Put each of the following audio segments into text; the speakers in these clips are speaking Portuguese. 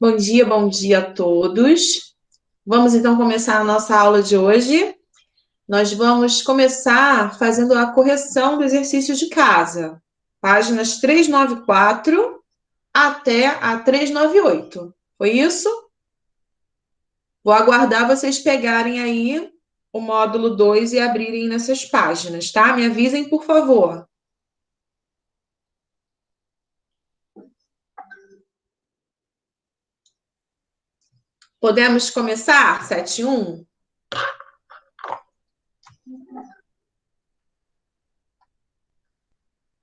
Bom dia a todos. Vamos então começar a nossa aula de hoje. Nós vamos começar fazendo a correção do exercício de casa, páginas 394 até a 398. Foi isso? Vou aguardar vocês pegarem aí o módulo 2 e abrirem nessas páginas, tá? Me avisem, por favor. Podemos começar? 7.1?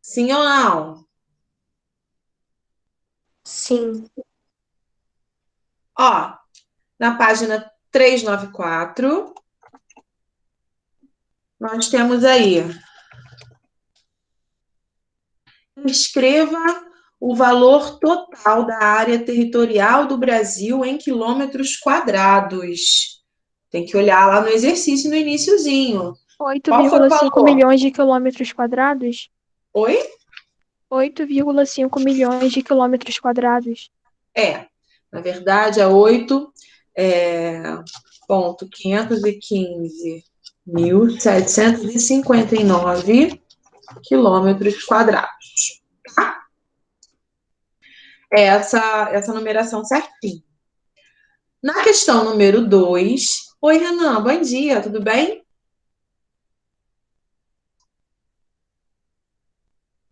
Sim ou não? Sim. Ó, na página 394, nós temos aí: escreva o valor total da área territorial do Brasil em quilômetros quadrados. Tem que olhar lá no exercício no iniciozinho. Qual foi o 8,5 valor? milhões de quilômetros quadrados? Oi? 8,5 milhões de quilômetros quadrados. Na verdade, é 8,515.759 quilômetros quadrados. Tá? É essa numeração certinha. Na questão número 2, oi, Renan, bom dia, tudo bem?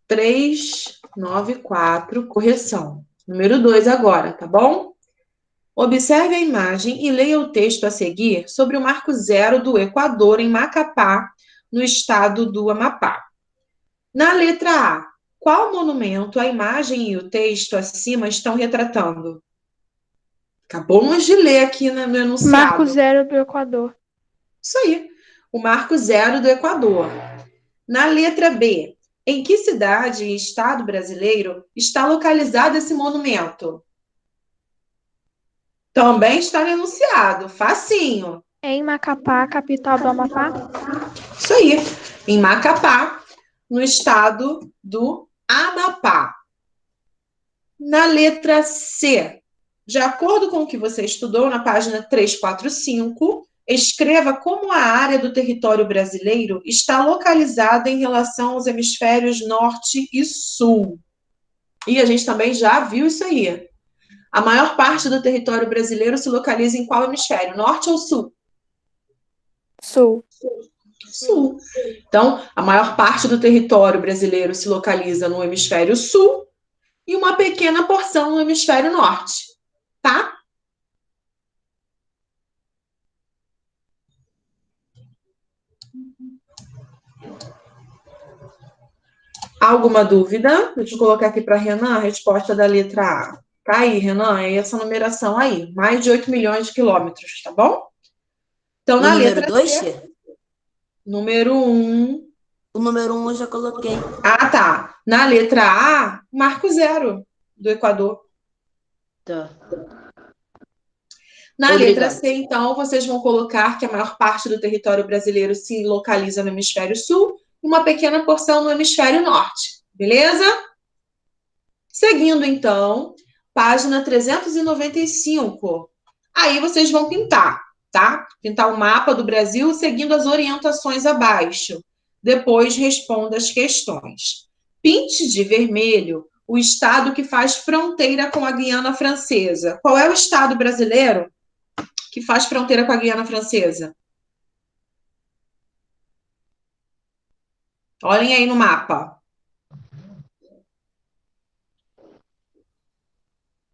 394, correção. Número 2 agora, tá bom? Observe a imagem e leia o texto a seguir sobre o Marco Zero do Equador, em Macapá, no estado do Amapá. Na letra A, qual monumento a imagem e o texto acima estão retratando? Acabamos de ler aqui no Marco enunciado. Zero do Equador. Isso aí, o Marco Zero do Equador. Na letra B, em que cidade e estado brasileiro está localizado esse monumento? Também está no enunciado, facinho. Em Macapá, capital do Amapá. Isso aí, em Macapá, no estado do Amapá. Na letra C, de acordo com o que você estudou na página 345, escreva como a área do território brasileiro está localizada em relação aos hemisférios norte e sul. E a gente também já viu isso aí. A maior parte do território brasileiro se localiza em qual hemisfério? Norte ou sul? Sul. Sul. Então, a maior parte do território brasileiro se localiza no hemisfério sul e uma pequena porção no hemisfério norte, tá? Alguma dúvida? Deixa eu colocar aqui para Renan a resposta da letra A. Tá aí, Renan, é essa numeração aí. Mais de 8 milhões de quilômetros, tá bom? Então, O na número letra 2, C, tia? número 1. O número 1 eu já coloquei. Ah, tá. Na letra A, Marco Zero do Equador. Tá. Na letra Obrigado. C, então, vocês vão colocar que a maior parte do território brasileiro se localiza no hemisfério sul e uma pequena porção no hemisfério norte. Beleza? Seguindo, então, página 395. Aí vocês vão pintar, tá? Pintar o mapa do Brasil seguindo as orientações abaixo. Depois responda as questões. Pinte de vermelho o estado que faz fronteira com a Guiana Francesa. Qual é o estado brasileiro que faz fronteira com a Guiana Francesa? Olhem aí no mapa.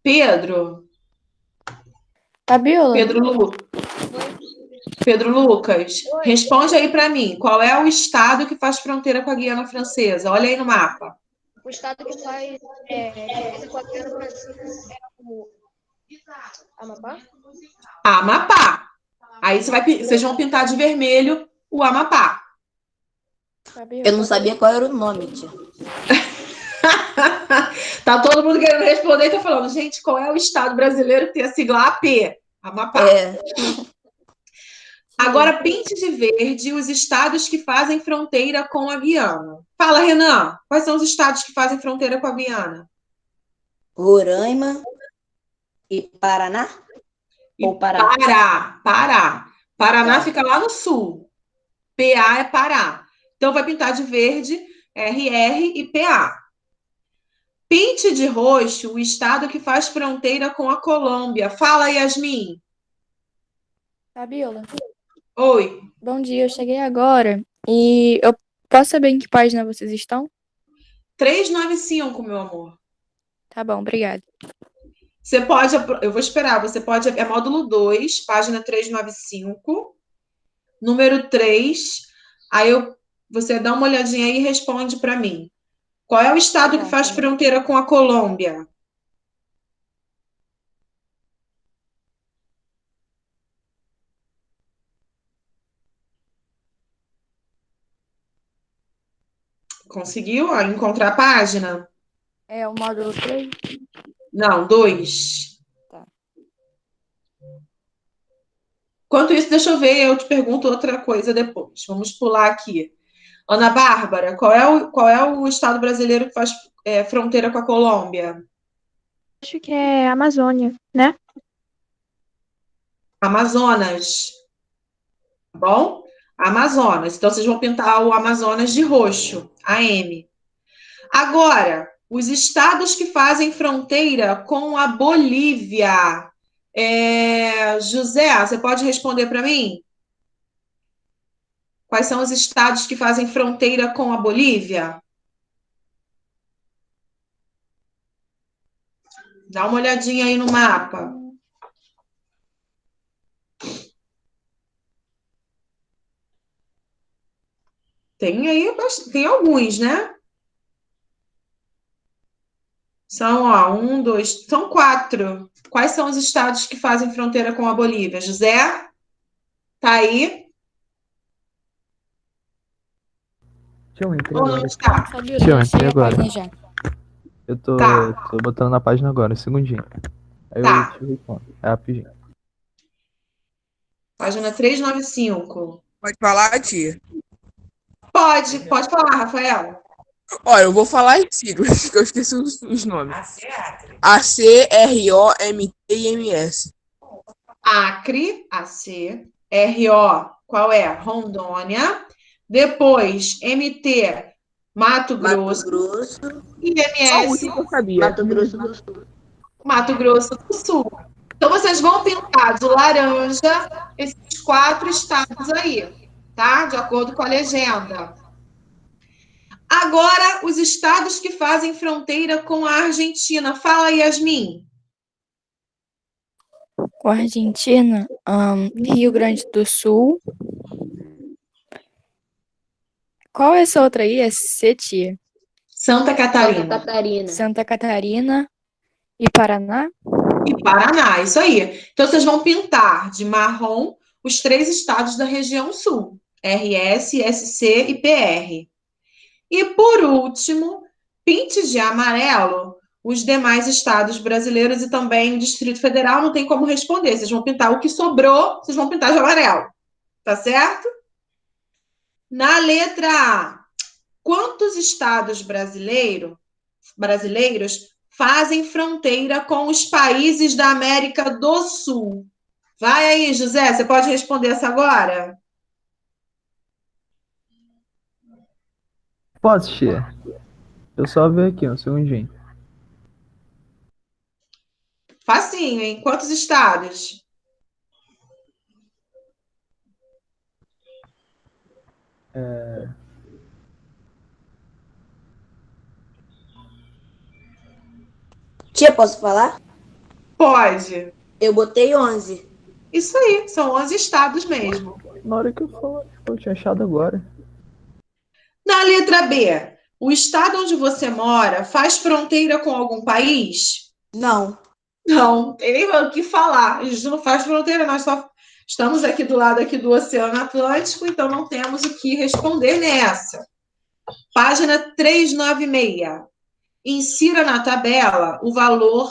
Pedro, Fabiola. Pedro, Pedro Lucas, responde aí para mim. Qual é o estado que faz fronteira com a Guiana Francesa? Olha aí no mapa. O estado que faz divisa com a Guiana Francesa é o Amapá? Amapá. Aí vocês vão pintar de vermelho o Amapá. Fabiola. Eu não sabia qual era o nome, tia. Tá todo mundo querendo responder e tá falando, gente, qual é o estado brasileiro que tem a sigla AP? Amapá. É. Agora pinte de verde os estados que fazem fronteira com a Guiana. Fala, Renan, quais são os estados que fazem fronteira com a Guiana? Roraima, E Paraná? E Ou Pará? Pará. Paraná Tá. fica lá no sul. PA é Pará. Então, vai pintar de verde RR e PA. Pinte de roxo o estado que faz fronteira com a Colômbia. Fala, Yasmin. Fabiola, Oi. bom dia. Eu cheguei agora e eu posso saber em que página vocês estão? 395, meu amor. Tá bom, obrigada. Você pode, eu vou esperar, você pode, é módulo 2, página 395, número 3. Aí você dá uma olhadinha aí e responde para mim. Qual é o estado Tá que bom, faz tá bom. fronteira com a Colômbia? Conseguiu encontrar a página? É o módulo 3? Não, 2. Tá. Enquanto isso, deixa eu ver, eu te pergunto outra coisa depois. Vamos pular aqui. Ana Bárbara, qual é o estado brasileiro que faz fronteira com a Colômbia? Acho que é Amazônia, né? Amazonas, tá bom? Amazonas. Então, vocês vão pintar o Amazonas de roxo, AM. Agora, os estados que fazem fronteira com a Bolívia. José, você pode responder para mim? Quais são os estados que fazem fronteira com a Bolívia? Dá uma olhadinha aí no mapa. Tem aí, tem alguns, né? São, são 4. Quais são os estados que fazem fronteira com a Bolívia? José, tá aí? Tio, entrei Ou não agora. está? Fabiola, Tio, já entrei achei a agora. página já. Eu tô, Tá, tô botando na página agora, um segundinho. Aí eu tá. te respondo. É rapidinho. Página 395. Pode falar, tia? Pode falar, Rafael. Olha, eu vou falar as siglas, que eu esqueci os nomes. ACROMTMS. Acre, AC, RO, qual é? Rondônia. Depois, MT, Mato Mato Grosso. Grosso. E Só o MS, último que eu sabia. Mato Grosso do Sul. Mato Grosso do Sul. Então, vocês vão pintar de laranja esses 4 estados aí, tá? De acordo com a legenda. Agora, os estados que fazem fronteira com a Argentina. Fala, Yasmin. Com a Argentina, Rio Grande do Sul. Qual é essa outra aí? É Cetia. Santa Santa Catarina. Catarina. Santa Catarina e Paraná? E Paraná, isso aí. Então, vocês vão pintar de marrom os 3 estados da região sul: RS, SC e PR. E, por último, pinte de amarelo os demais estados brasileiros e também o Distrito Federal. Não tem como responder. Vocês vão pintar o que sobrou, vocês vão pintar de amarelo. Tá certo? Na letra A, quantos estados brasileiros fazem fronteira com os países da América do Sul? Vai aí, José, você pode responder essa agora? Posso, tia? Eu só ver aqui, um segundinho. Facinho, hein? Quantos estados? Tia, posso falar? Pode. Eu botei 11. Isso aí, são 11 estados mesmo. Na hora que eu falar, eu tinha achado agora. Na letra B, o estado onde você mora faz fronteira com algum país? Não. Não, tem nem o que falar. A gente não faz fronteira, nós só estamos aqui do lado aqui do Oceano Atlântico, então não temos o que responder nessa. Página 396. Insira na tabela o valor,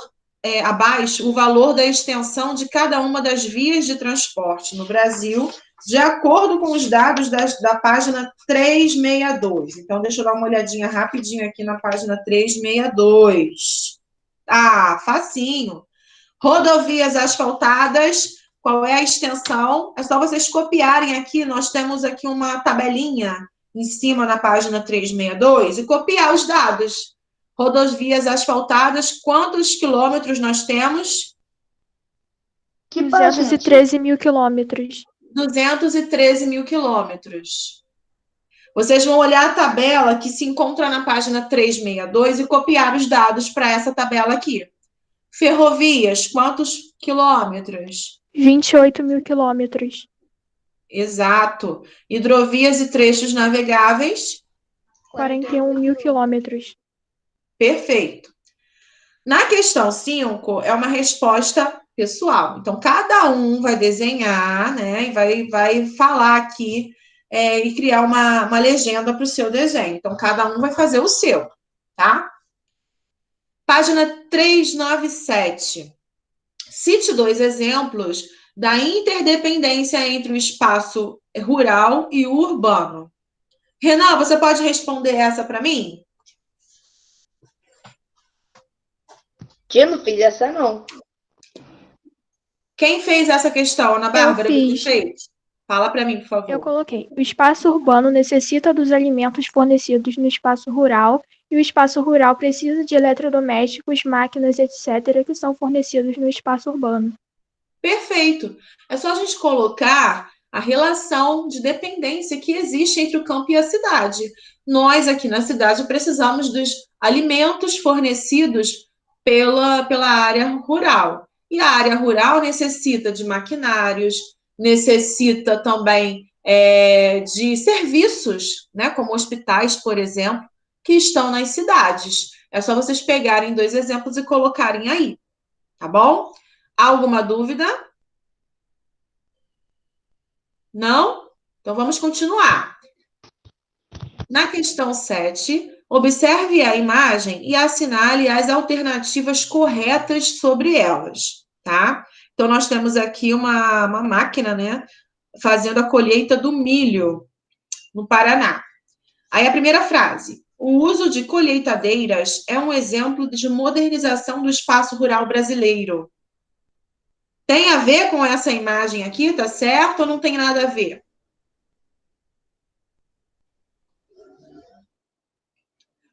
abaixo, o valor da extensão de cada uma das vias de transporte no Brasil, de acordo com os dados da página 362. Então, deixa eu dar uma olhadinha rapidinho aqui na página 362. Ah, facinho. Rodovias asfaltadas, qual é a extensão? É só vocês copiarem aqui, nós temos aqui uma tabelinha em cima na página 362 e copiar os dados. Rodovias asfaltadas, quantos quilômetros nós temos? Que página? 213 mil quilômetros. 213 mil quilômetros. Vocês vão olhar a tabela que se encontra na página 362 e copiar os dados para essa tabela aqui. Ferrovias, quantos quilômetros? 28 mil quilômetros. Exato. Hidrovias e trechos navegáveis? 41 mil quilômetros. Perfeito. Na questão 5, é uma resposta pessoal. Então, cada um vai desenhar, né, e vai falar aqui e criar uma legenda para o seu desenho. Então, cada um vai fazer o seu, tá? Página 397. Cite 2 exemplos da interdependência entre o espaço rural e o urbano. Renan, você pode responder essa para mim? Tia, não fiz essa não. Quem fez essa questão? Ana Bárbara, você fiz. fez? Fala para mim, por favor. Eu coloquei. O espaço urbano necessita dos alimentos fornecidos no espaço rural e o espaço rural precisa de eletrodomésticos, máquinas, etc., que são fornecidos no espaço urbano. Perfeito. É só a gente colocar a relação de dependência que existe entre o campo e a cidade. Nós, aqui na cidade, precisamos dos alimentos fornecidos pela área rural. E a área rural necessita de maquinários, necessita também de serviços, né, como hospitais, por exemplo, que estão nas cidades. É só vocês pegarem 2 exemplos e colocarem aí, tá bom? Alguma dúvida? Não? Então vamos continuar. Na questão 7, observe a imagem e assinale as alternativas corretas sobre elas, tá? Então nós temos aqui uma máquina, né, fazendo a colheita do milho no Paraná. Aí a primeira frase: o uso de colheitadeiras é um exemplo de modernização do espaço rural brasileiro. Tem a ver com essa imagem aqui, tá certo? Ou não tem nada a ver?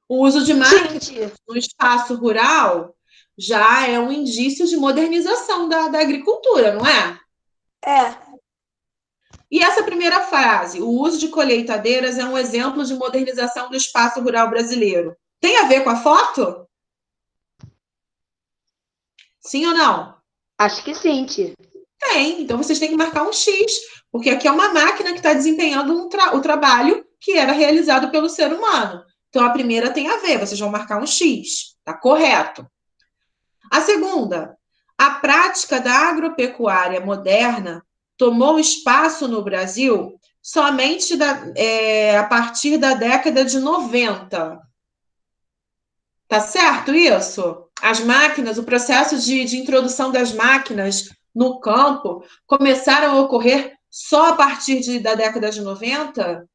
O uso de máquinas no espaço rural já é um indício de modernização da agricultura, não é? É. E essa primeira frase, o uso de colheitadeiras é um exemplo de modernização do espaço rural brasileiro. Tem a ver com a foto? Sim ou não? Acho que sim, tia. Tem, então vocês têm que marcar um X, porque aqui é uma máquina que está desempenhando o trabalho que era realizado pelo ser humano. Então, a primeira tem a ver, vocês vão marcar um X, tá correto. A segunda, a prática da agropecuária moderna tomou espaço no Brasil somente a partir da década de 90. Tá certo isso? As máquinas, o processo de introdução das máquinas no campo começaram a ocorrer só a partir da década de 90?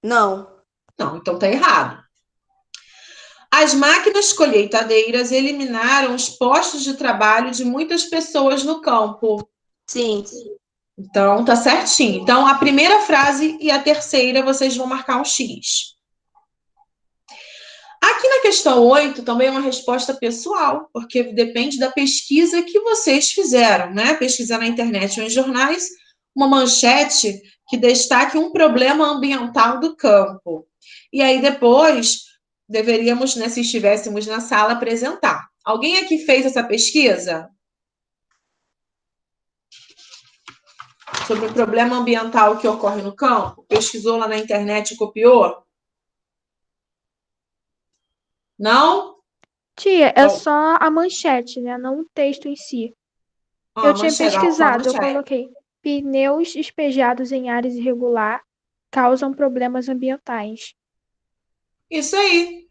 Não. Não, então tá errado. As máquinas colheitadeiras eliminaram os postos de trabalho de muitas pessoas no campo. Sim. Então, tá certinho. Então, a primeira frase e a terceira, vocês vão marcar um X. Aqui na questão 8, também é uma resposta pessoal, porque depende da pesquisa que vocês fizeram, né? Pesquisar na internet ou em jornais, uma manchete que destaque um problema ambiental do campo. E aí, depois, deveríamos, né, se estivéssemos na sala, apresentar. Alguém aqui fez essa pesquisa? Sobre o problema ambiental que ocorre no campo? Pesquisou lá na internet e copiou? Não? Tia, é só a manchete, né? Não o texto em si. Eu tinha pesquisado, eu coloquei: pneus despejados em áreas irregular causam problemas ambientais. Isso aí.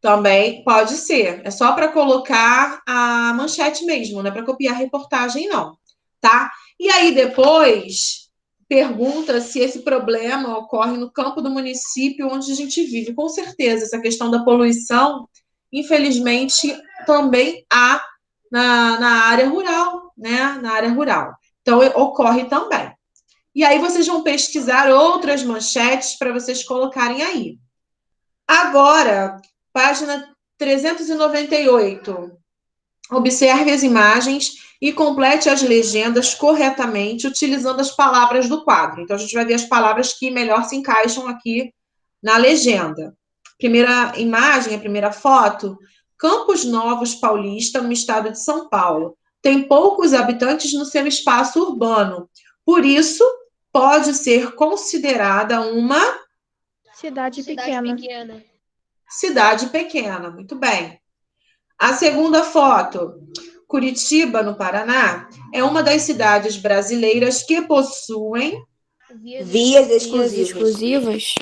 Também pode ser. É só para colocar a manchete mesmo, não é para copiar a reportagem, não. Tá? E aí depois pergunta se esse problema ocorre no campo do município onde a gente vive. Com certeza, essa questão da poluição, infelizmente, também há na área rural, né? Na área rural. Então, ocorre também. E aí, vocês vão pesquisar outras manchetes para vocês colocarem aí. Agora, página 398. Observe as imagens e complete as legendas corretamente utilizando as palavras do quadro. Então, a gente vai ver as palavras que melhor se encaixam aqui na legenda. Primeira imagem, a primeira foto, Campos Novos Paulista, no estado de São Paulo. Tem poucos habitantes no seu espaço urbano. Por isso, pode ser considerada uma Cidade pequena. Cidade pequena, muito bem. A segunda foto, Curitiba, no Paraná, é uma das cidades brasileiras que possuem Vias exclusivas.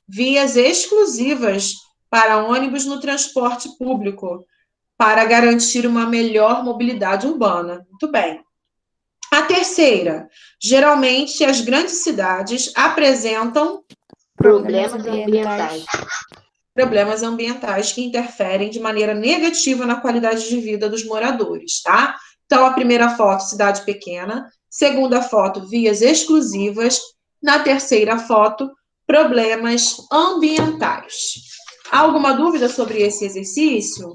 vias exclusivas para ônibus no transporte público, para garantir uma melhor mobilidade urbana. Muito bem. A terceira, geralmente as grandes cidades apresentam Problemas ambientais. problemas ambientais que interferem de maneira negativa na qualidade de vida dos moradores, tá? Então, a primeira foto, cidade pequena. Segunda foto, vias exclusivas. Na terceira foto, problemas ambientais. Há alguma dúvida sobre esse exercício?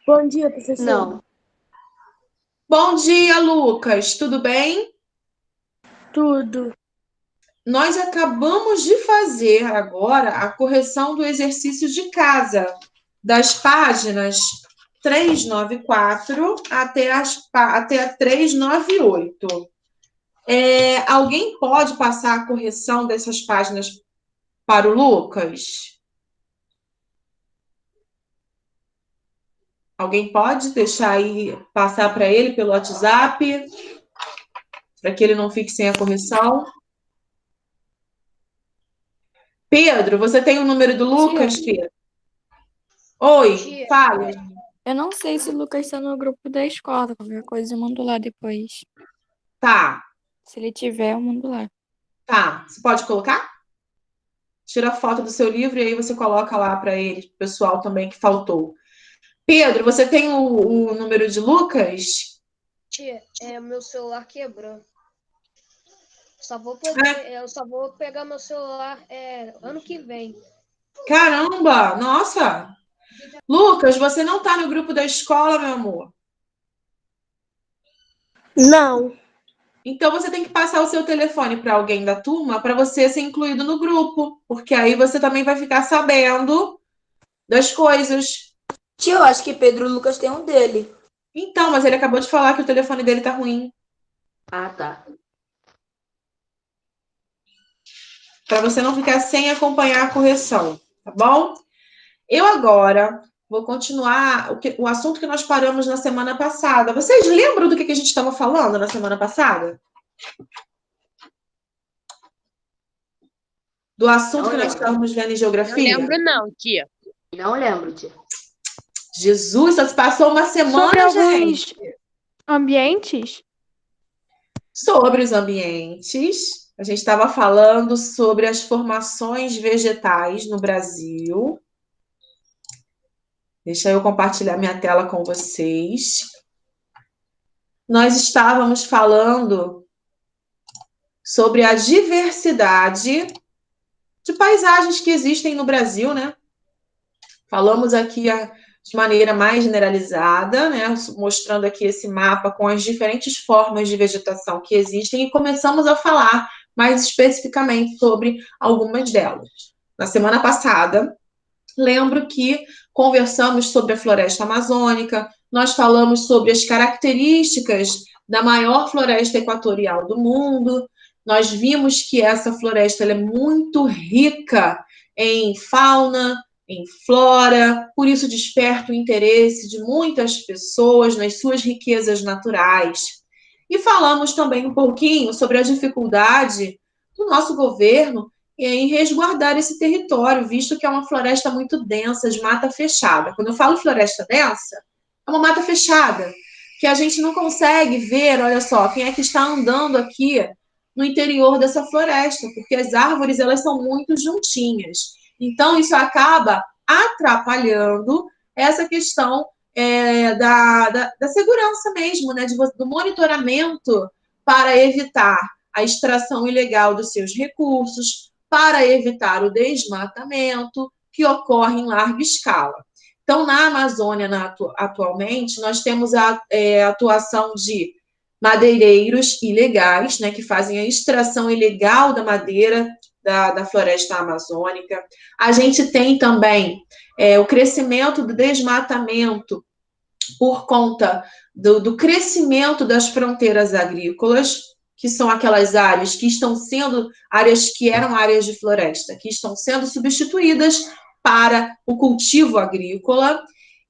Bom dia, professor. Não. Bom dia, Lucas. Tudo bem? Tudo. Nós acabamos de fazer agora a correção do exercício de casa, das páginas 394 até a 398. Alguém pode passar a correção dessas páginas para o Lucas? Alguém pode deixar aí, passar para ele pelo WhatsApp, para que ele não fique sem a correção? Pedro, você tem o número do Lucas, Pedro? Oi, fala. Eu não sei se o Lucas está no grupo da escola. Qualquer coisa eu mando lá depois. Tá, Se ele tiver, eu mando lá. tá. Você pode colocar? Tira a foto do seu livro e aí você coloca lá para ele, pro pessoal também que faltou. Pedro, você tem o número de Lucas? Tia, meu celular quebrou. Eu só vou pegar meu celular ano que vem. Caramba, nossa! Lucas, você não tá no grupo da escola, meu amor? Não. Então você tem que passar o seu telefone para alguém da turma para você ser incluído no grupo, porque aí você também vai ficar sabendo das coisas. Tio, eu acho que Pedro Lucas tem um dele. Então, mas ele acabou de falar que o telefone dele tá ruim. Ah, tá. Para você não ficar sem acompanhar a correção, tá bom? Eu agora vou continuar o assunto que nós paramos na semana passada. Vocês lembram do que a gente estava falando na semana passada? Do assunto que nós estávamos vendo em geografia? Não lembro não, tia. Não lembro, tia. Jesus, só se passou uma semana, Sobre alguns gente. ambientes? Sobre os ambientes. A gente estava falando sobre as formações vegetais no Brasil. Deixa eu compartilhar minha tela com vocês. Nós estávamos falando sobre a diversidade de paisagens que existem no Brasil, né? Falamos aqui de maneira mais generalizada, né? Mostrando aqui esse mapa com as diferentes formas de vegetação que existem e começamos a falar mais especificamente sobre algumas delas. Na semana passada, lembro que conversamos sobre a floresta amazônica, nós falamos sobre as características da maior floresta equatorial do mundo, nós vimos que essa floresta ela é muito rica em fauna, em flora, por isso desperta o interesse de muitas pessoas nas suas riquezas naturais. E falamos também um pouquinho sobre a dificuldade do nosso governo em resguardar esse território, visto que é uma floresta muito densa, de mata fechada. Quando eu falo floresta densa, é uma mata fechada, que a gente não consegue ver, olha só, quem é que está andando aqui no interior dessa floresta, porque as árvores, elas são muito juntinhas. Então, isso acaba atrapalhando essa questão da segurança mesmo, né, do monitoramento para evitar a extração ilegal dos seus recursos, para evitar o desmatamento que ocorre em larga escala. Então, na Amazônia, atualmente, nós temos a atuação de madeireiros ilegais, né, que fazem a extração ilegal da madeira da floresta amazônica. A gente tem também o crescimento do desmatamento por conta do crescimento das fronteiras agrícolas, que são aquelas áreas que estão sendo, áreas que eram áreas de floresta, que estão sendo substituídas para o cultivo agrícola.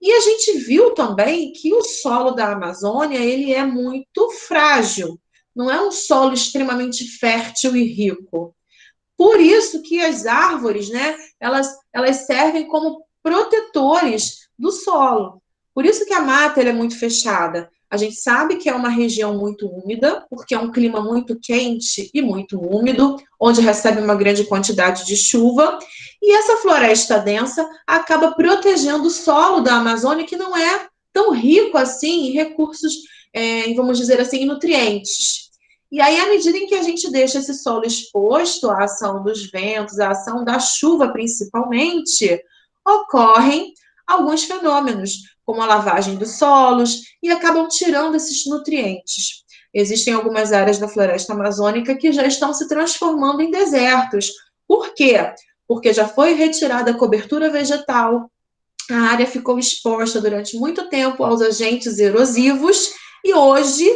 E a gente viu também que o solo da Amazônia, ele é muito frágil, não é um solo extremamente fértil e rico. Por isso que as árvores, né, elas servem como protetores do solo. Por isso que a mata ela é muito fechada. A gente sabe que é uma região muito úmida, porque é um clima muito quente e muito úmido, onde recebe uma grande quantidade de chuva, e essa floresta densa acaba protegendo o solo da Amazônia, que não é tão rico assim em recursos, vamos dizer assim, em nutrientes. E aí, à medida em que a gente deixa esse solo exposto à ação dos ventos, à ação da chuva principalmente, ocorrem alguns fenômenos, como a lavagem dos solos, e acabam tirando esses nutrientes. Existem algumas áreas da floresta amazônica que já estão se transformando em desertos. Por quê? Porque já foi retirada a cobertura vegetal, a área ficou exposta durante muito tempo aos agentes erosivos, e hoje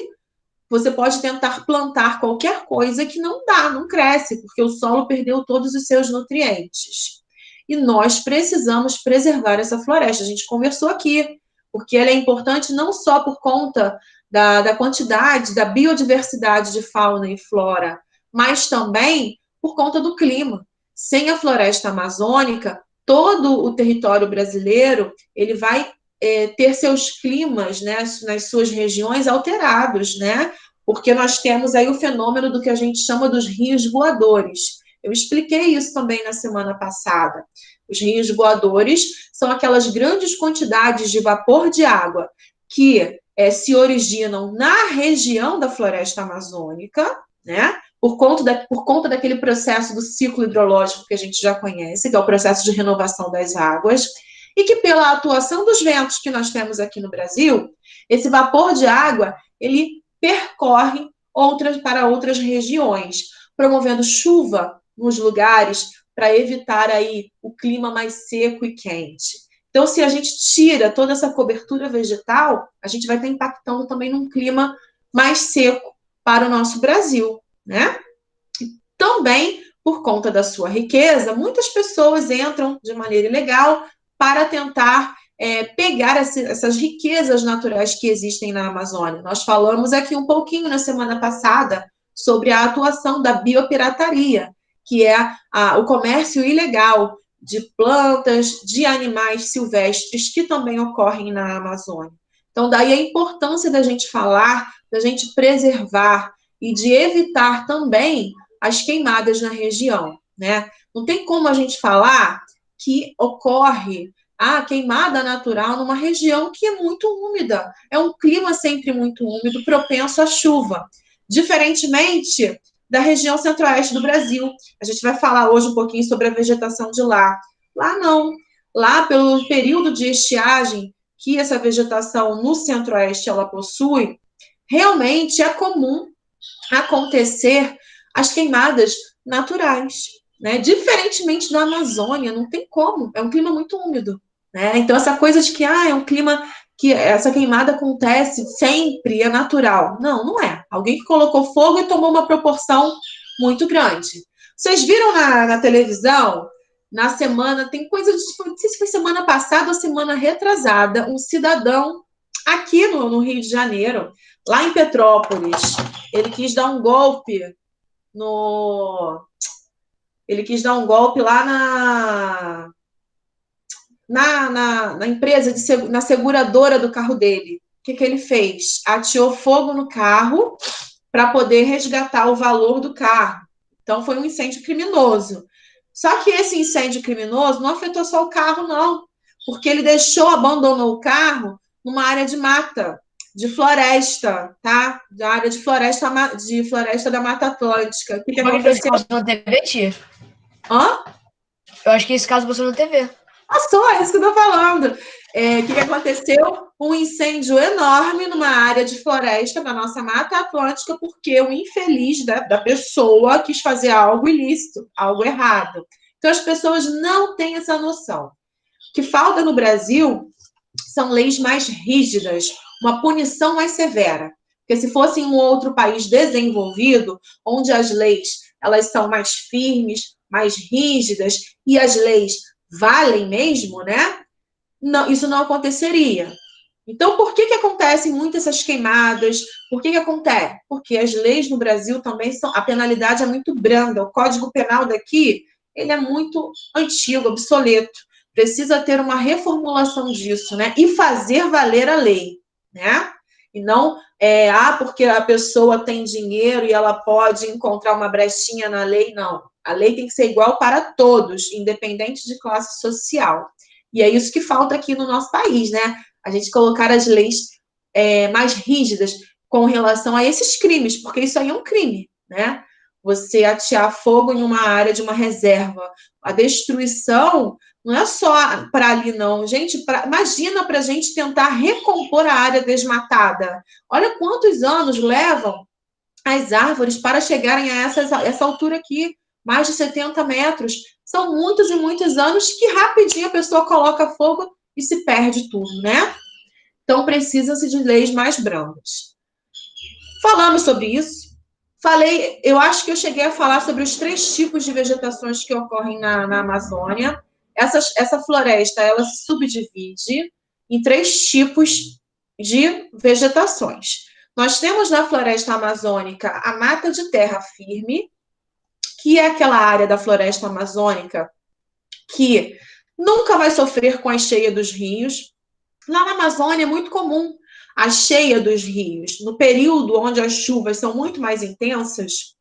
você pode tentar plantar qualquer coisa que não dá, não cresce, porque o solo perdeu todos os seus nutrientes. E nós precisamos preservar essa floresta. A gente conversou aqui, porque ela é importante não só por conta da quantidade, da biodiversidade de fauna e flora, mas também por conta do clima. Sem a floresta amazônica, todo o território brasileiro ele vai ter seus climas, né, nas suas regiões alterados, né? Porque nós temos aí o fenômeno do que a gente chama dos rios voadores. Eu expliquei isso também na semana passada. Os rios voadores são aquelas grandes quantidades de vapor de água que se originam na região da floresta amazônica, né? Por conta daquele processo do ciclo hidrológico que a gente já conhece, que é o processo de renovação das águas, e que pela atuação dos ventos que nós temos aqui no Brasil, esse vapor de água, ele percorre para outras regiões, promovendo chuva nos lugares para evitar aí o clima mais seco e quente. Então, se a gente tira toda essa cobertura vegetal, a gente vai estar impactando também num clima mais seco para o nosso Brasil, né? Também, por conta da sua riqueza, muitas pessoas entram de maneira ilegal para tentar pegar essas riquezas naturais que existem na Amazônia. Nós falamos aqui um pouquinho na semana passada sobre a atuação da biopirataria, que é o comércio ilegal de plantas, de animais silvestres, que também ocorrem na Amazônia. Então, daí a importância da gente falar, da gente preservar e de evitar também as queimadas na região, né? Não tem como a gente falar que ocorre a queimada natural numa região que é muito úmida. É um clima sempre muito úmido, propenso à chuva. Diferentemente da região centro-oeste do Brasil. A gente vai falar hoje um pouquinho sobre a vegetação de lá. Lá não. Lá, pelo período de estiagem que essa vegetação no centro-oeste ela possui, realmente é comum acontecer as queimadas naturais, né? Diferentemente da Amazônia, não tem como. É um clima muito úmido, né? Então, essa coisa de que é um clima que essa queimada acontece sempre, é natural. Não, não é. Alguém que colocou fogo e tomou uma proporção muito grande. Vocês viram na televisão, na semana, tem coisa de, não sei se foi semana passada ou semana retrasada, um cidadão aqui no Rio de Janeiro, lá em Petrópolis, ele quis dar um golpe lá na empresa, na seguradora do carro dele. O que ele fez? Ateou fogo no carro para poder resgatar o valor do carro. Então, foi um incêndio criminoso. Só que esse incêndio criminoso não afetou só o carro, não. Porque ele abandonou o carro numa área de mata, de floresta, tá? Da área de floresta da Mata Atlântica. O que aconteceu? Esse caso na TV, tia? Hã? Eu acho que esse caso passou na TV. Passou, é isso que eu tô falando. O que aconteceu? Um incêndio enorme numa área de floresta da nossa Mata Atlântica, porque o infeliz da pessoa quis fazer algo ilícito, algo errado. Então, as pessoas não têm essa noção. O que falta no Brasil são leis mais rígidas, uma punição mais severa. Porque se fosse em um outro país desenvolvido, onde as leis elas são mais firmes, mais rígidas, e as leis valem mesmo, né? Não, isso não aconteceria. Então, por que acontecem muitas essas queimadas? Por que acontece? Porque as leis no Brasil também a penalidade é muito branda. O Código Penal daqui, ele é muito antigo, obsoleto. Precisa ter uma reformulação disso, né? E fazer valer a lei, né? E não, porque a pessoa tem dinheiro e ela pode encontrar uma brechinha na lei, não. A lei tem que ser igual para todos, independente de classe social. E é isso que falta aqui no nosso país, né? A gente colocar as leis mais rígidas com relação a esses crimes, porque isso aí é um crime, né? Você atear fogo em uma área de uma reserva. A destruição não é só para ali, não. Gente, imagina para a gente tentar recompor a área desmatada. Olha quantos anos levam as árvores para chegarem a essa altura aqui, mais de 70 metros. São muitos e muitos anos que rapidinho a pessoa coloca fogo e se perde tudo, né? Então, precisa-se de leis mais brandas. Falamos sobre isso. Eu acho que eu cheguei a falar sobre os 3 tipos de vegetações que ocorrem na Amazônia. Essa floresta, ela se subdivide em 3 tipos de vegetações. Nós temos na floresta amazônica a mata de terra firme, que é aquela área da floresta amazônica que nunca vai sofrer com a cheia dos rios. Lá na Amazônia é muito comum a cheia dos rios. No período onde as chuvas são muito mais intensas,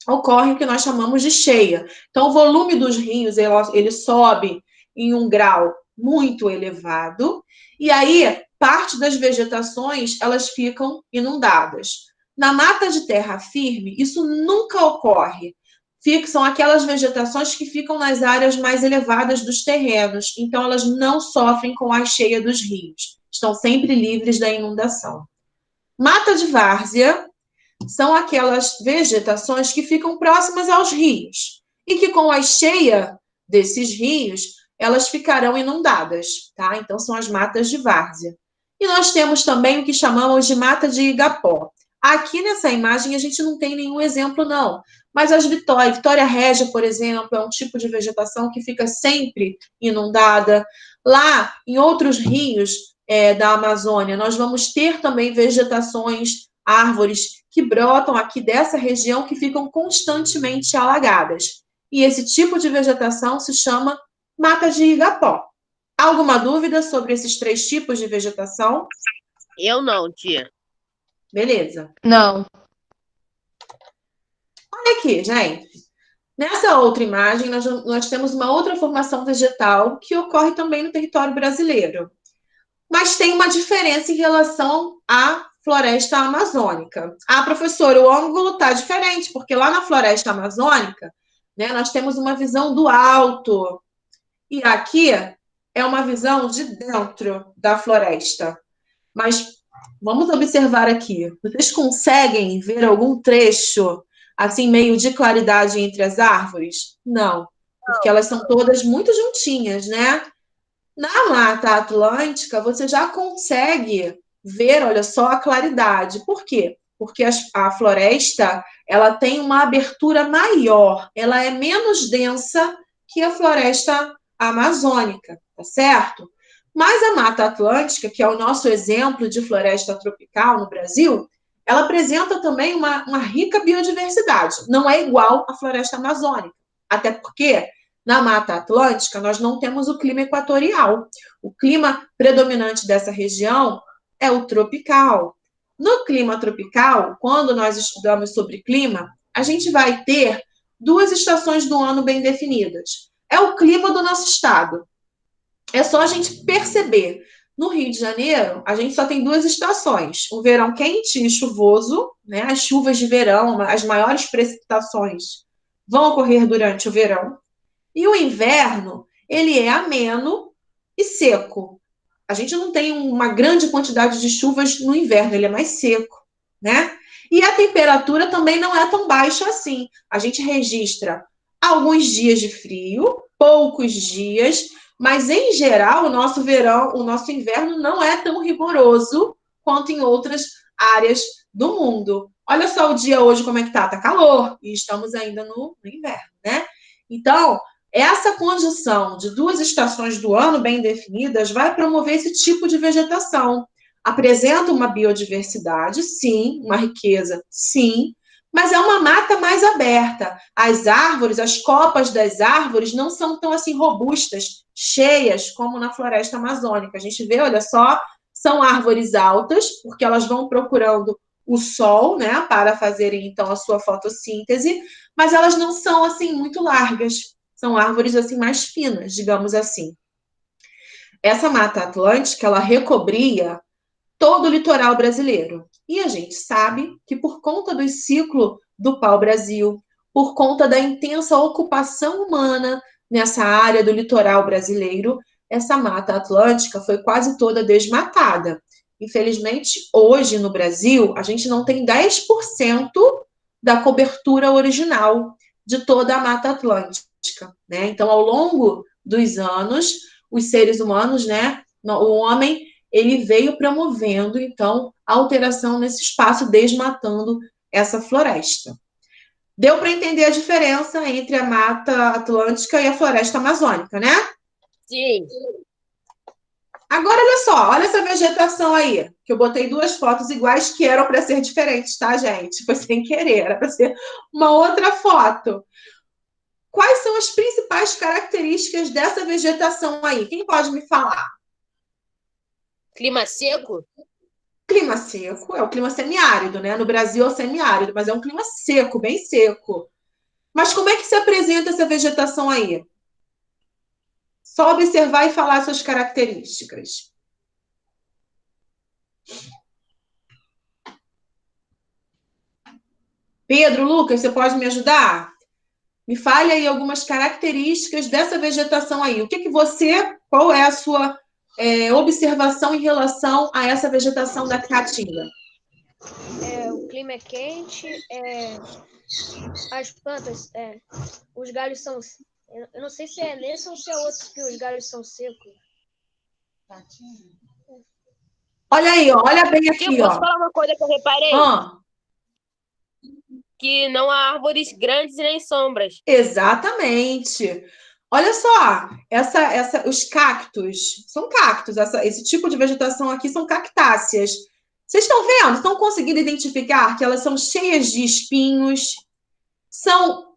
ocorre o que nós chamamos de cheia. Então, o volume dos rios ele sobe em um grau muito elevado, e aí parte das vegetações elas ficam inundadas. Na mata de terra firme, isso nunca ocorre. São aquelas vegetações que ficam nas áreas mais elevadas dos terrenos, então elas não sofrem com a cheia dos rios, estão sempre livres da inundação. Mata de várzea são aquelas vegetações que ficam próximas aos rios e que com a cheia desses rios, elas ficarão inundadas, tá? Então são as matas de várzea. E nós temos também o que chamamos de mata de igapó. Aqui nessa imagem a gente não tem nenhum exemplo, não. Mas as Vitória Régia, por exemplo, é um tipo de vegetação que fica sempre inundada. Lá, em outros rios da Amazônia, nós vamos ter também vegetações, árvores que brotam aqui dessa região que ficam constantemente alagadas. E esse tipo de vegetação se chama mata de igapó. Alguma dúvida sobre esses 3 tipos de vegetação? Eu não, tia. Beleza. Não. Olha aqui, gente. Nessa outra imagem, nós temos uma outra formação vegetal que ocorre também no território brasileiro. Mas tem uma diferença em relação à floresta amazônica. Ah, professora, o ângulo está diferente, porque lá na floresta amazônica, né, nós temos uma visão do alto. E aqui é uma visão de dentro da floresta. Mas vamos observar aqui. Vocês conseguem ver algum trecho assim, meio de claridade entre as árvores? Não, porque elas são todas muito juntinhas, né? Na Mata Atlântica, você já consegue ver, olha só, a claridade. Por quê? Porque a floresta, ela tem uma abertura maior, ela é menos densa que a floresta amazônica, tá certo? Mas a Mata Atlântica, que é o nosso exemplo de floresta tropical no Brasil, ela apresenta também uma rica biodiversidade. Não é igual à floresta amazônica. Até porque, na Mata Atlântica, nós não temos o clima equatorial. O clima predominante dessa região é o tropical. No clima tropical, quando nós estudamos sobre clima, a gente vai ter 2 estações do ano bem definidas. É o clima do nosso estado. É só a gente perceber. no Rio de Janeiro, a gente só tem 2 estações, o verão quente e chuvoso, né? As chuvas de verão, as maiores precipitações vão ocorrer durante o verão, e o inverno, ele é ameno e seco. A gente não tem uma grande quantidade de chuvas no inverno, ele é mais seco, né? E a temperatura também não é tão baixa assim. A gente registra alguns dias de frio, poucos dias, mas em geral o nosso verão, o nosso inverno não é tão rigoroso quanto em outras áreas do mundo. Olha só o dia hoje como é que tá calor, e estamos ainda no inverno, né? Então, essa conjunção de 2 estações do ano bem definidas vai promover esse tipo de vegetação. Apresenta uma biodiversidade, sim, uma riqueza, sim, mas é uma mata mais aberta. As árvores, as copas das árvores não são tão assim robustas, cheias, como na floresta amazônica. A gente vê, olha só, são árvores altas, porque elas vão procurando o sol, né, para fazerem então a sua fotossíntese, mas elas não são assim muito largas. São árvores assim mais finas, digamos assim. Essa Mata Atlântica, ela recobria todo o litoral brasileiro. E a gente sabe que por conta do ciclo do pau-brasil, por conta da intensa ocupação humana nessa área do litoral brasileiro, essa Mata Atlântica foi quase toda desmatada. Infelizmente, hoje no Brasil, a gente não tem 10% da cobertura original de toda a Mata Atlântica, né? Então, ao longo dos anos, os seres humanos, né, o homem, ele veio promovendo, então, a alteração nesse espaço, desmatando essa floresta. Deu para entender a diferença entre a Mata Atlântica e a floresta amazônica, né? Sim. Agora, olha só, olha essa vegetação aí, que eu botei 2 fotos iguais que eram para ser diferentes, tá, gente? Foi sem querer, era para ser uma outra foto. Quais são as principais características dessa vegetação aí? Quem pode me falar? Clima seco? Clima seco, é o clima semiárido, né? No Brasil é o semiárido, mas é um clima seco, bem seco. Mas como é que se apresenta essa vegetação aí? Só observar e falar suas características. Pedro, Lucas, você pode me ajudar? Me fale aí algumas características dessa vegetação aí. O que você, qual é a sua observação em relação a essa vegetação da Caatinga? O clima é quente, as plantas, os galhos são... Eu não sei se é nesse ou se é outro que os galhos são secos. Olha aí, ó, olha bem aqui, Eu posso ó. falar uma coisa que eu reparei? Que não há árvores grandes nem sombras. Exatamente. Olha só, os cactos, são cactos, esse tipo de vegetação aqui são cactáceas. Vocês estão vendo? Estão conseguindo identificar que elas são cheias de espinhos, são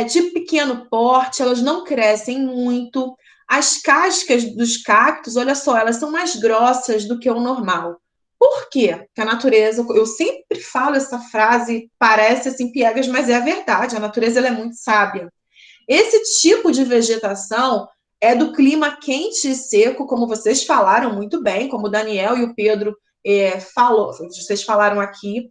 de pequeno porte, elas não crescem muito. As cascas dos cactos, olha só, elas são mais grossas do que o normal. Por quê? Porque a natureza, eu sempre falo essa frase, parece assim piegas, mas é a verdade, a natureza ela é muito sábia. Esse tipo de vegetação é do clima quente e seco, como vocês falaram muito bem, como o Daniel e o Pedro vocês falaram aqui.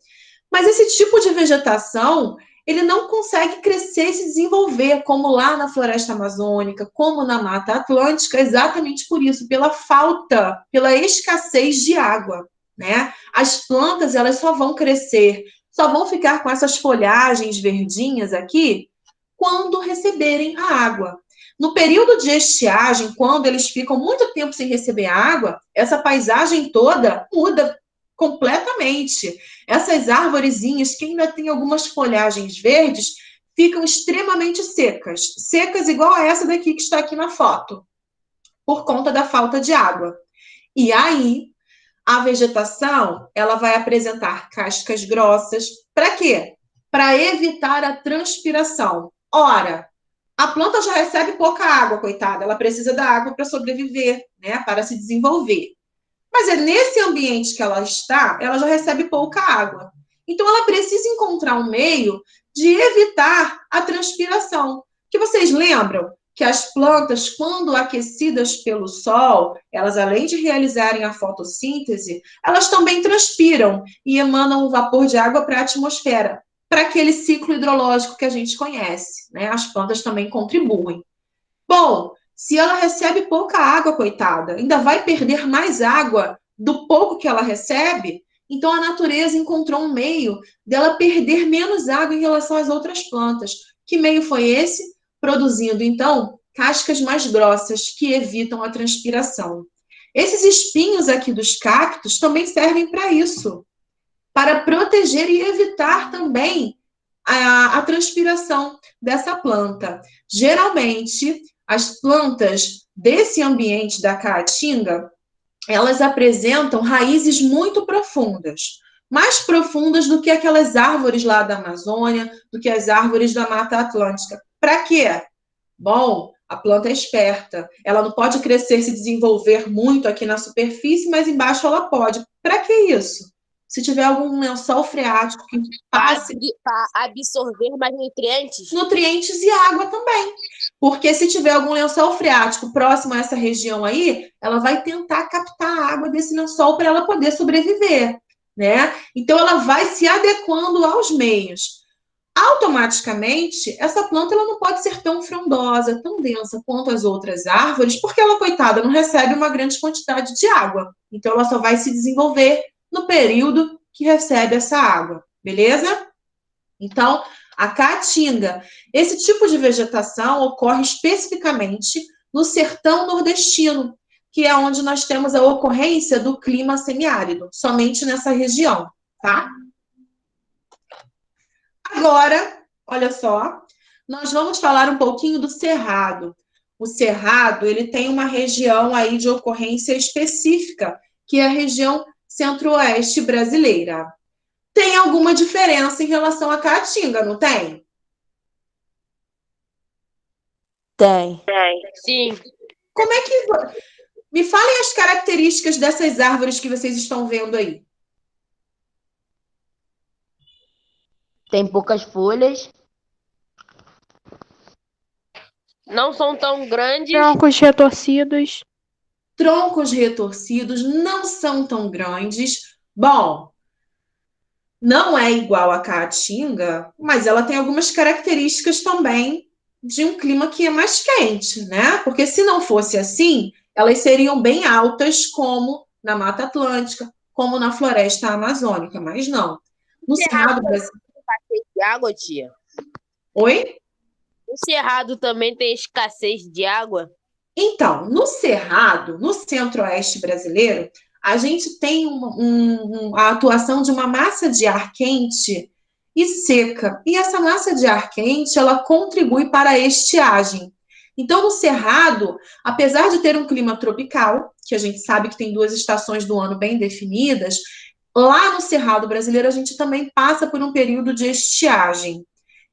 Mas esse tipo de vegetação, ele não consegue crescer e se desenvolver, como lá na floresta amazônica, como na Mata Atlântica, exatamente por isso, pela falta, pela escassez de água, né? As plantas, elas só vão crescer, só vão ficar com essas folhagens verdinhas aqui, quando receberem a água. No período de estiagem, quando eles ficam muito tempo sem receber água, essa paisagem toda muda completamente. Essas arvorezinhas que ainda têm algumas folhagens verdes ficam extremamente secas. Secas igual a essa daqui que está aqui na foto, por conta da falta de água. E aí, a vegetação, ela vai apresentar cascas grossas. Para quê? Para evitar a transpiração. Ora, a planta já recebe pouca água, coitada. Ela precisa da água para sobreviver, né? Para se desenvolver. Mas é nesse ambiente que ela está, ela já recebe pouca água. Então, ela precisa encontrar um meio de evitar a transpiração. Que vocês lembram que as plantas, quando aquecidas pelo sol, elas, além de realizarem a fotossíntese, elas também transpiram e emanam o vapor de água para a atmosfera, para aquele ciclo hidrológico que a gente conhece, né? As plantas também contribuem. Bom, se ela recebe pouca água, coitada, ainda vai perder mais água do pouco que ela recebe, então a natureza encontrou um meio dela perder menos água em relação às outras plantas. Que meio foi esse? Produzindo, então, cascas mais grossas que evitam a transpiração. Esses espinhos aqui dos cactos também servem para isso, para proteger e evitar também a transpiração dessa planta. Geralmente, as plantas desse ambiente da caatinga, elas apresentam raízes muito profundas, mais profundas do que aquelas árvores lá da Amazônia, do que as árvores da Mata Atlântica. Para quê? Bom, a planta é esperta. Ela não pode crescer, se desenvolver muito aqui na superfície, mas embaixo ela pode. Para que isso? Se tiver algum lençol freático que passe... Para absorver mais nutrientes? Nutrientes e água também. Porque se tiver algum lençol freático próximo a essa região aí, ela vai tentar captar a água desse lençol para ela poder sobreviver, né? Então, ela vai se adequando aos meios. Automaticamente, essa planta ela não pode ser tão frondosa, tão densa quanto as outras árvores, porque ela, coitada, não recebe uma grande quantidade de água. Então, ela só vai se desenvolver no período que recebe essa água, beleza? Então, a caatinga, esse tipo de vegetação ocorre especificamente no sertão nordestino, que é onde nós temos a ocorrência do clima semiárido, somente nessa região, tá? Agora, olha só, nós vamos falar um pouquinho do cerrado. O cerrado, ele tem uma região aí de ocorrência específica, que é a região centro-oeste brasileira. Tem alguma diferença em relação à caatinga, não tem? Tem. Sim. Como é que... Me falem as características dessas árvores que vocês estão vendo aí. Tem poucas folhas. Não são tão grandes. Troncos retorcidos. Troncos retorcidos, não são tão grandes. Bom, não é igual à caatinga, mas ela tem algumas características também de um clima que é mais quente, né? Porque se não fosse assim, elas seriam bem altas, como na Mata Atlântica, como na floresta amazônica, mas não. No Cerrado brasileiro. De água, tia? Oi? O cerrado também tem escassez de água? Então, no Cerrado, no centro-oeste brasileiro, a gente tem a atuação de uma massa de ar quente e seca. E essa massa de ar quente, ela contribui para a estiagem. Então, no Cerrado, apesar de ter um clima tropical, que a gente sabe que tem 2 estações do ano bem definidas, lá no Cerrado brasileiro a gente também passa por um período de estiagem.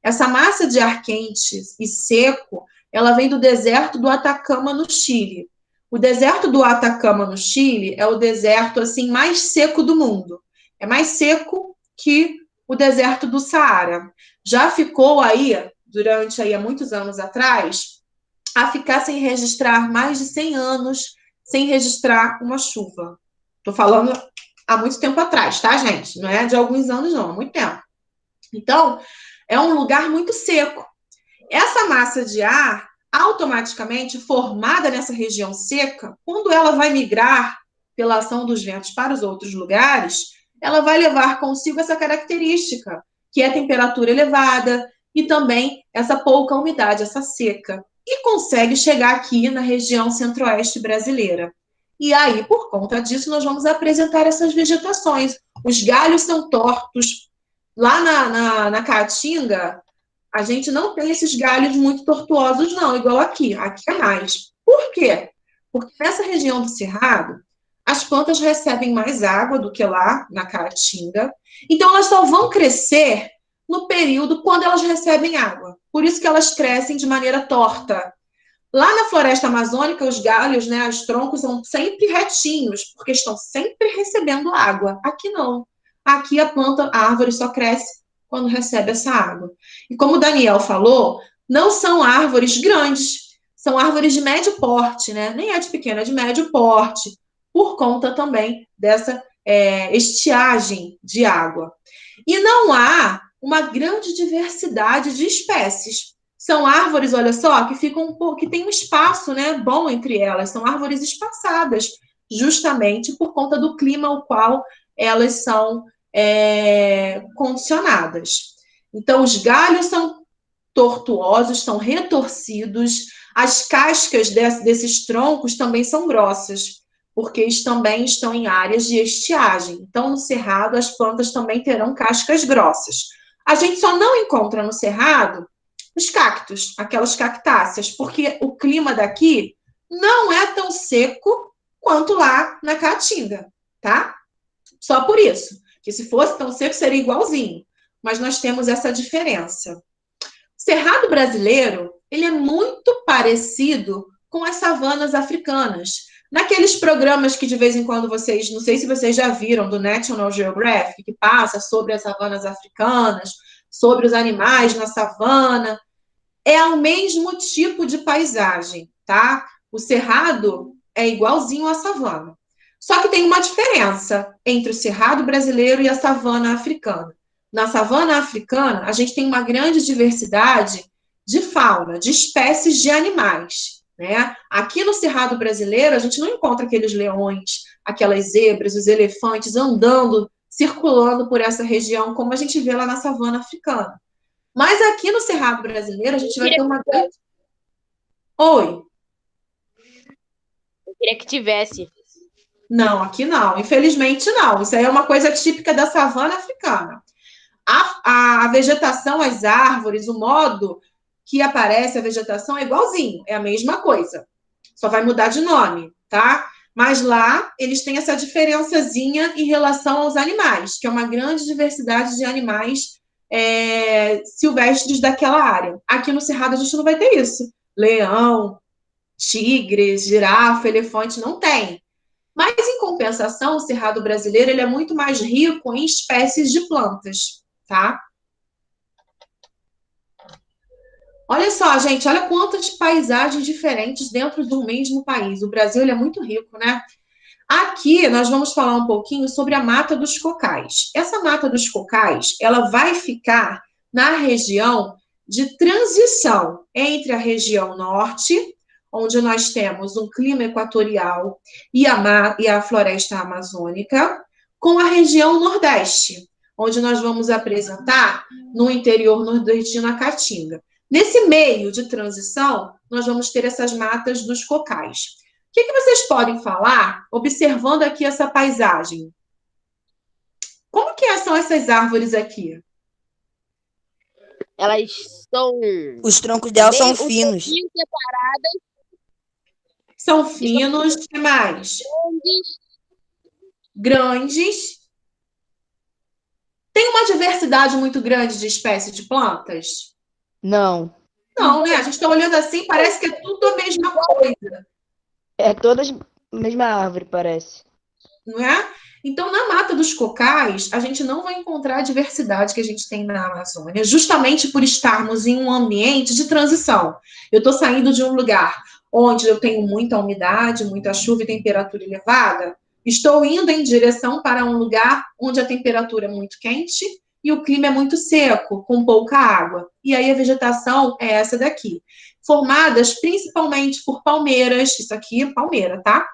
Essa massa de ar quente e seco, ela vem do deserto do Atacama, no Chile. O deserto do Atacama, no Chile, é o deserto assim mais seco do mundo. É mais seco que o deserto do Saara. Já ficou aí, durante aí, há muitos anos atrás, a ficar sem registrar mais de 100 anos, sem registrar uma chuva. Estou falando há muito tempo atrás, tá, gente? Não é de alguns anos, não, há muito tempo. Então, é um lugar muito seco. Essa massa de ar, automaticamente formada nessa região seca, quando ela vai migrar pela ação dos ventos para os outros lugares, ela vai levar consigo essa característica, que é a temperatura elevada e também essa pouca umidade, essa seca. E consegue chegar aqui na região centro-oeste brasileira. E aí, por conta disso, nós vamos apresentar essas vegetações. Os galhos são tortos. Lá na Caatinga, a gente não tem esses galhos muito tortuosos, não, igual aqui. Aqui é mais. Por quê? Porque nessa região do Cerrado, as plantas recebem mais água do que lá na Caatinga. Então, elas só vão crescer no período quando elas recebem água. Por isso que elas crescem de maneira torta. Lá na floresta amazônica, os galhos, né, os troncos são sempre retinhos, porque estão sempre recebendo água. Aqui não. Aqui a árvore só cresce quando recebe essa água. E como o Daniel falou, não são árvores grandes, são árvores de médio porte, né? Nem é de pequeno, é de médio porte, por conta também dessa estiagem de água. E não há uma grande diversidade de espécies. São árvores, olha só, que tem um espaço, né, bom entre elas. São árvores espaçadas, justamente por conta do clima ao qual elas são condicionadas. Então, os galhos são tortuosos, são retorcidos. As cascas desses troncos também são grossas, porque eles também estão em áreas de estiagem. Então, no cerrado, as plantas também terão cascas grossas. A gente só não encontra no cerrado os cactos, aquelas cactáceas, porque o clima daqui não é tão seco quanto lá na Caatinga, tá? Só por isso, que se fosse tão seco seria igualzinho, mas nós temos essa diferença. O cerrado brasileiro, ele é muito parecido com as savanas africanas. Naqueles programas que de vez em quando vocês, não sei se vocês já viram, do National Geographic, que passa sobre as savanas africanas, sobre os animais na savana, é o mesmo tipo de paisagem, tá? O cerrado é igualzinho à savana. Só que tem uma diferença entre o cerrado brasileiro e a savana africana. Na savana africana, a gente tem uma grande diversidade de fauna, de espécies de animais, né? Aqui no cerrado brasileiro, a gente não encontra aqueles leões, aquelas zebras, os elefantes andando, circulando por essa região, como a gente vê lá na savana africana. Mas aqui no cerrado brasileiro, a gente vai ter uma grande... Oi? Eu queria que tivesse. Não, aqui não. Infelizmente, não. Isso aí é uma coisa típica da savana africana. A vegetação, as árvores, o modo que aparece a vegetação é igualzinho, é a mesma coisa. Só vai mudar de nome, tá? Mas lá, eles têm essa diferençazinha em relação aos animais, que é uma grande diversidade de animais silvestres daquela área. Aqui no Cerrado, a gente não vai ter isso. Leão, tigre, girafa, elefante, não tem. Mas, em compensação, o Cerrado brasileiro ele é muito mais rico em espécies de plantas, tá? Olha só, gente, olha quantas paisagens diferentes dentro do mesmo país. O Brasil ele é muito rico, né? Aqui nós vamos falar um pouquinho sobre a Mata dos Cocais. Essa Mata dos Cocais, ela vai ficar na região de transição entre a região norte, onde nós temos um clima equatorial e a floresta amazônica, com a região nordeste, onde nós vamos apresentar no interior nordestino a Caatinga. Nesse meio de transição, nós vamos ter essas matas dos cocais. O que vocês podem falar, observando aqui essa paisagem? Como que são essas árvores aqui? Elas são... Os troncos delas são um finos. pouquinho separadas. São finos, o que mais? Grandes. Tem uma diversidade muito grande de espécies de plantas? Não. Não, né? A gente está olhando assim, parece que é tudo a mesma coisa. É todas a mesma árvore, parece. Não é? Então, na Mata dos Cocais, a gente não vai encontrar a diversidade que a gente tem na Amazônia, justamente por estarmos em um ambiente de transição. Eu estou saindo de um lugar onde eu tenho muita umidade, muita chuva e temperatura elevada, estou indo em direção para um lugar onde a temperatura é muito quente e o clima é muito seco, com pouca água. E aí a vegetação é essa daqui, formadas principalmente por palmeiras, isso aqui é palmeira, tá?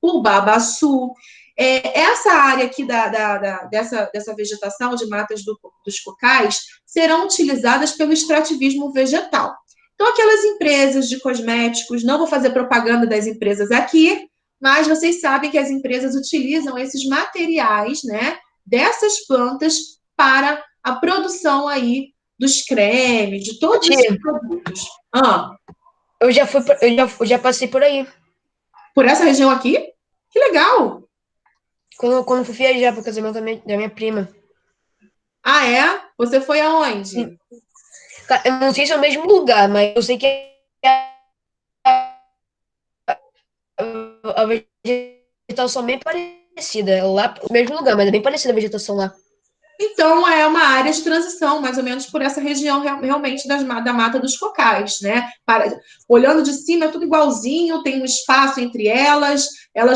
Por babaçu. Essa área aqui dessa vegetação de matas dos cocais serão utilizadas pelo extrativismo vegetal. Então, aquelas empresas de cosméticos, não vou fazer propaganda das empresas aqui, mas vocês sabem que as empresas utilizam esses materiais, né, dessas plantas para a produção aí dos cremes, de todos esses produtos. Eu já passei por aí. Por essa região aqui? Que legal! Quando fui viajar para o casamento da minha prima. Ah, é? Você foi aonde? Eu não sei se é o mesmo lugar, mas eu sei que a vegetação é bem parecida. Lá no mesmo lugar, mas é bem parecida a vegetação lá. Então, é uma área de transição, mais ou menos por essa região realmente da Mata dos Cocais, né? Olhando de cima, é tudo igualzinho, tem um espaço entre elas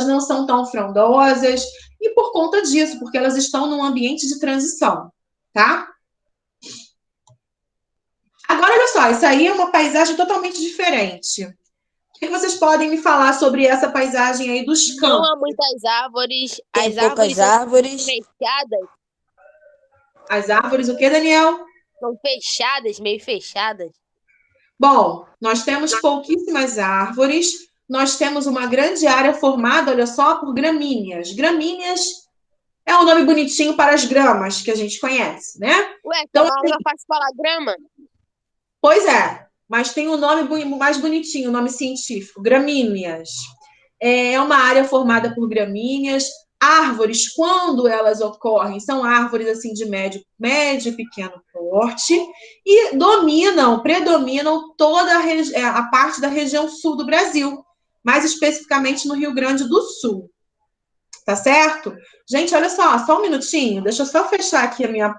não são tão frondosas, e por conta disso, porque elas estão num ambiente de transição, tá? Agora, olha só, isso aí é uma paisagem totalmente diferente. O que vocês podem me falar sobre essa paisagem aí dos campos? Não há muitas árvores. Tem As poucas árvores árvores. são fechadas. As árvores, o que, Daniel? São fechadas, meio fechadas. Bom, nós temos pouquíssimas árvores, nós temos uma grande área formada, olha só, por gramíneas. Gramíneas é um nome bonitinho para as gramas que a gente conhece, né? Ué, Então, então, é fácil falar grama? pois é, mas tem um nome mais bonitinho, o nome científico, gramíneas. É uma área formada por gramíneas. Árvores, quando elas ocorrem, são árvores assim de médio e pequeno porte e predominam toda a parte da região sul do Brasil, mais especificamente no Rio Grande do Sul. Tá certo? Gente, olha só um minutinho, deixa eu só fechar aqui a minha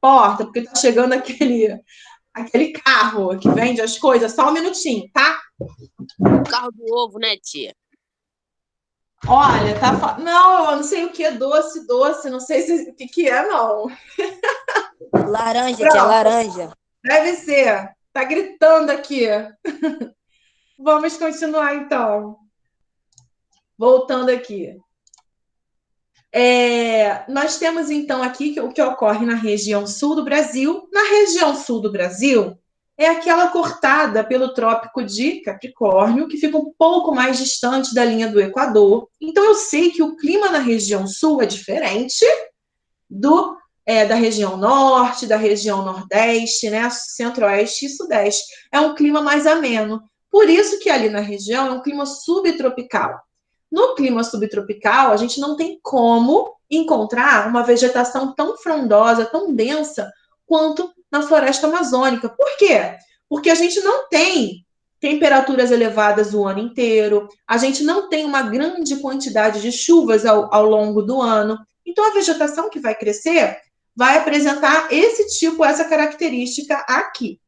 porta, porque tá chegando aquele carro que vende as coisas, só um minutinho, tá? O carro do ovo, né, tia? Olha, tá. Não, eu não sei o que é doce, não sei o que é, não. Laranja, tia, laranja. Deve ser. Tá gritando aqui. Vamos continuar, então. Voltando aqui. Nós temos, então, aqui o que ocorre na região sul do Brasil. Na região sul do Brasil, é aquela cortada pelo Trópico de Capricórnio, que fica um pouco mais distante da linha do Equador. Então, eu sei que o clima na região sul é diferente da região norte, da região nordeste, né, centro-oeste e sudeste. É um clima mais ameno. Por isso que ali na região é um clima subtropical. No clima subtropical, a gente não tem como encontrar uma vegetação tão frondosa, tão densa, quanto na floresta amazônica. Por quê? Porque a gente não tem temperaturas elevadas o ano inteiro, a gente não tem uma grande quantidade de chuvas ao longo do ano. Então, a vegetação que vai crescer vai apresentar essa característica aqui.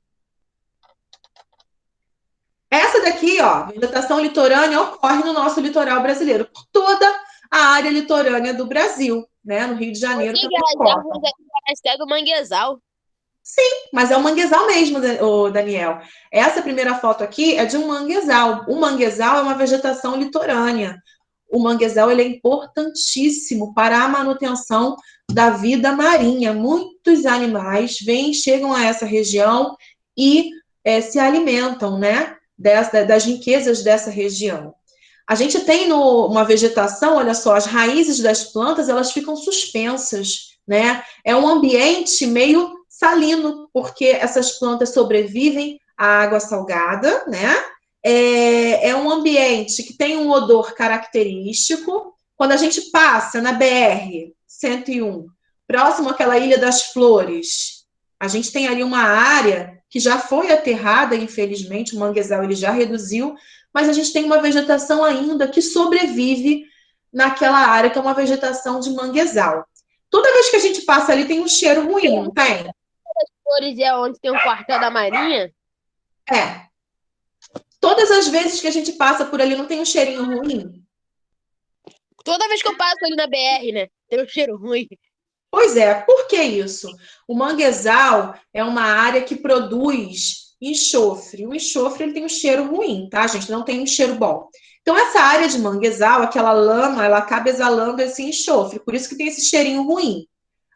Essa daqui, ó, vegetação litorânea, ocorre no nosso litoral brasileiro, por toda a área litorânea do Brasil, né? No Rio de Janeiro. As árvores parece até do manguezal. Sim, mas é um manguezal mesmo, Daniel. Essa primeira foto aqui é de um manguezal. O manguezal é uma vegetação litorânea. O manguezal ele é importantíssimo para a manutenção da vida marinha. Muitos animais chegam a essa região e se alimentam, né, das riquezas dessa região. A gente tem uma vegetação, olha só, as raízes das plantas elas ficam suspensas, né? É um ambiente meio salino, porque essas plantas sobrevivem à água salgada, né? É um ambiente que tem um odor característico. Quando a gente passa na BR-101, próximo àquela Ilha das Flores, a gente tem ali uma área que já foi aterrada, infelizmente, o manguezal ele já reduziu, mas a gente tem uma vegetação ainda que sobrevive naquela área, que é uma vegetação de manguezal. Toda vez que a gente passa ali tem um cheiro ruim, não tem? As Flores é onde tem o quartel da Marinha? É. Todas as vezes que a gente passa por ali não tem um cheirinho ruim? Toda vez que eu passo ali na BR, né? Tem um cheiro ruim. Pois é, por que isso? O manguezal é uma área que produz enxofre. O enxofre ele tem um cheiro ruim, tá, gente? Não tem um cheiro bom. Então, essa área de manguezal, aquela lama, ela acaba exalando esse enxofre, por isso que tem esse cheirinho ruim.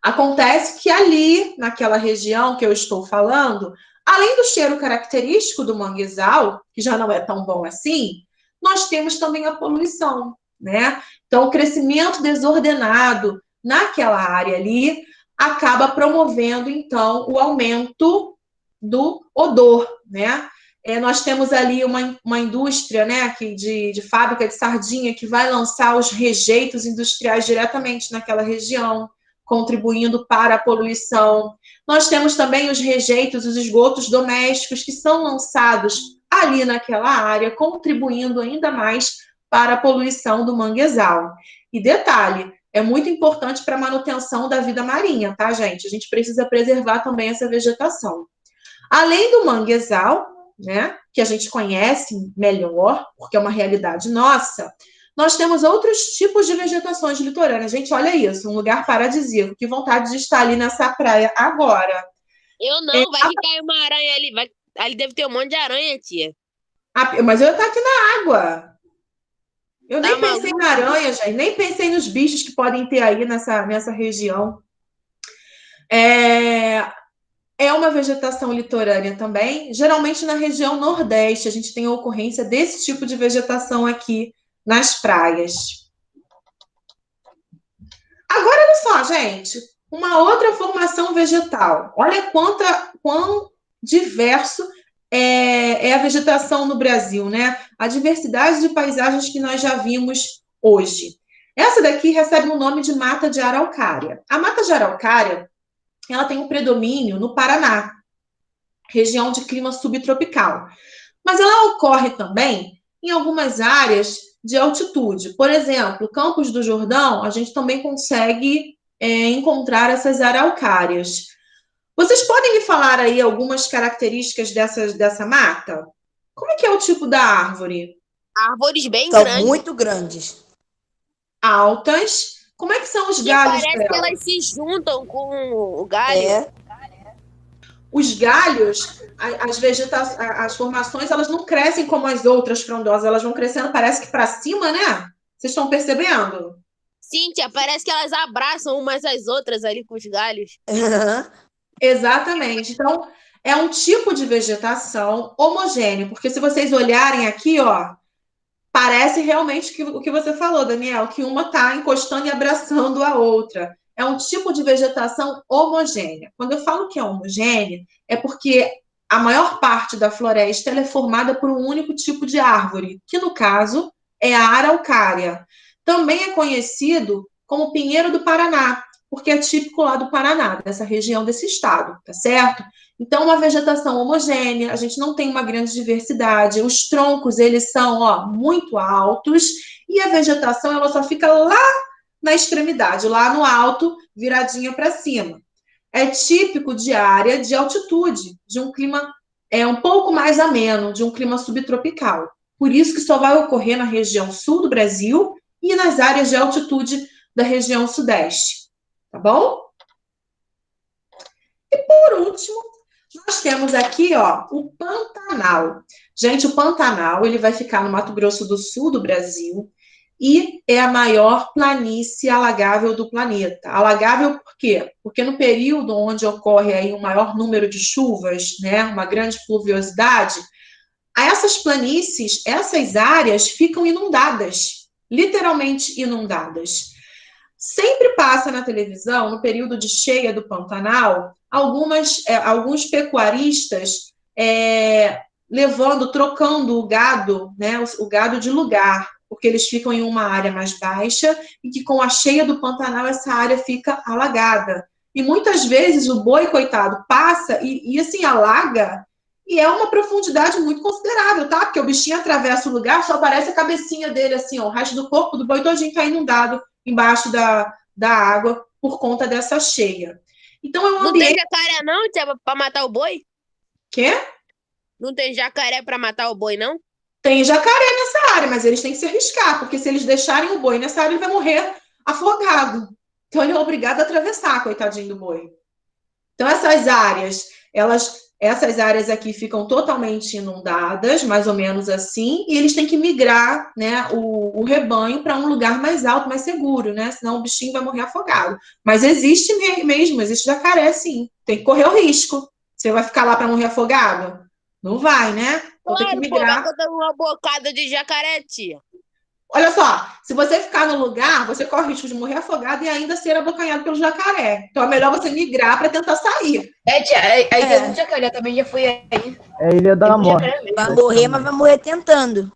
Acontece que ali, naquela região que eu estou falando, além do cheiro característico do manguezal, que já não é tão bom assim, nós temos também a poluição, né? Então, o crescimento desordenado naquela área ali acaba promovendo, então, o aumento do odor, né? Nós temos ali uma indústria, né, de fábrica de sardinha que vai lançar os rejeitos industriais diretamente naquela região, contribuindo para a poluição. Nós temos também os rejeitos, os esgotos domésticos que são lançados ali naquela área, contribuindo ainda mais para a poluição do manguezal. E detalhe, é muito importante para a manutenção da vida marinha, tá, gente? A gente precisa preservar também essa vegetação. Além do manguezal, né, que a gente conhece melhor, porque é uma realidade nossa, nós temos outros tipos de vegetações litorâneas. Gente, olha isso, um lugar paradisíaco. Que vontade de estar ali nessa praia agora. Eu não, vai que cai uma aranha ali. Ali deve ter um monte de aranha, tia. Mas eu ia estar aqui na água. Eu nem Tá pensei na aranha, gente. Nem pensei nos bichos que podem ter aí nessa região. É uma vegetação litorânea também. Geralmente na região Nordeste, a gente tem a ocorrência desse tipo de vegetação aqui nas praias. Agora, olha só, gente. Uma outra formação vegetal. Olha quão diverso é a vegetação no Brasil, né? A diversidade de paisagens que nós já vimos hoje. Essa daqui recebe o nome de mata de araucária. A mata de araucária, ela tem um predomínio no Paraná, região de clima subtropical. Mas ela ocorre também em algumas áreas de altitude. Por exemplo, Campos do Jordão, a gente também consegue encontrar essas araucárias. Vocês podem me falar aí algumas características dessa mata? Como é que é o tipo da árvore? Árvores bem São grandes. muito grandes. Altas. Como é que são os E galhos parece que dela? elas se juntam com o galho. É. Os galhos, as formações, elas não crescem como as outras frondosas, elas vão crescendo, parece que para cima, né? Vocês estão percebendo? Sim, tia, parece que elas abraçam umas às outras ali com os galhos. Exatamente. Então, é um tipo de vegetação homogêneo, porque se vocês olharem aqui, ó, parece realmente o que você falou, Daniel, que uma está encostando e abraçando a outra. É um tipo de vegetação homogênea. Quando eu falo que é homogênea, é porque a maior parte da floresta ela é formada por um único tipo de árvore, que no caso é a araucária. Também é conhecido como pinheiro do Paraná, porque é típico lá do Paraná, dessa região desse estado, tá certo? Então, uma vegetação homogênea, a gente não tem uma grande diversidade, os troncos, eles são, ó, muito altos, e a vegetação, ela só fica lá na extremidade, lá no alto, viradinha para cima. É típico de área de altitude, de um clima um pouco mais ameno, de um clima subtropical. Por isso que só vai ocorrer na região sul do Brasil e nas áreas de altitude da região sudeste. Tá bom? E por último, nós temos aqui, ó, o Pantanal. Gente, o Pantanal, ele vai ficar no Mato Grosso do Sul do Brasil e é a maior planície alagável do planeta. Alagável por quê? Porque no período onde ocorre aí um maior número de chuvas, né, uma grande pluviosidade, essas planícies, essas áreas ficam inundadas, literalmente inundadas. Sempre passa na televisão, no período de cheia do Pantanal, alguns pecuaristas trocando o gado, né, o gado de lugar, porque eles ficam em uma área mais baixa e que com a cheia do Pantanal essa área fica alagada. E muitas vezes o boi, coitado, passa e assim, alaga, e é uma profundidade muito considerável, tá? Porque o bichinho atravessa o lugar, só aparece a cabecinha dele, assim, ó, o resto do corpo do boi todinho está inundado embaixo da água por conta dessa cheia. Então é um ambiente... Não tem jacaré não, tia, para matar o boi? Quê? Não tem jacaré para matar o boi, não? Tem jacaré nessa área, mas eles têm que se arriscar, porque se eles deixarem o boi nessa área, ele vai morrer afogado. Então ele é obrigado a atravessar, coitadinho do boi. Então essas áreas aqui ficam totalmente inundadas, mais ou menos assim, e eles têm que migrar, né, o rebanho para um lugar mais alto, mais seguro, né? Senão o bichinho vai morrer afogado. Mas existe mesmo, existe jacaré, sim. Tem que correr o risco. Você vai ficar lá para morrer afogado? Não vai, né? Então tem que migrar. Pô, vai dando uma bocada de jacaré, tia. Olha só, se você ficar no lugar, você corre o risco de morrer afogado e ainda ser abocanhado pelo jacaré. Então é melhor você migrar para tentar sair. Tia, aí tem muito jacaré, também já fui aí. É a Ilha da Morte. Vai morrer, mas vai morrer tentando.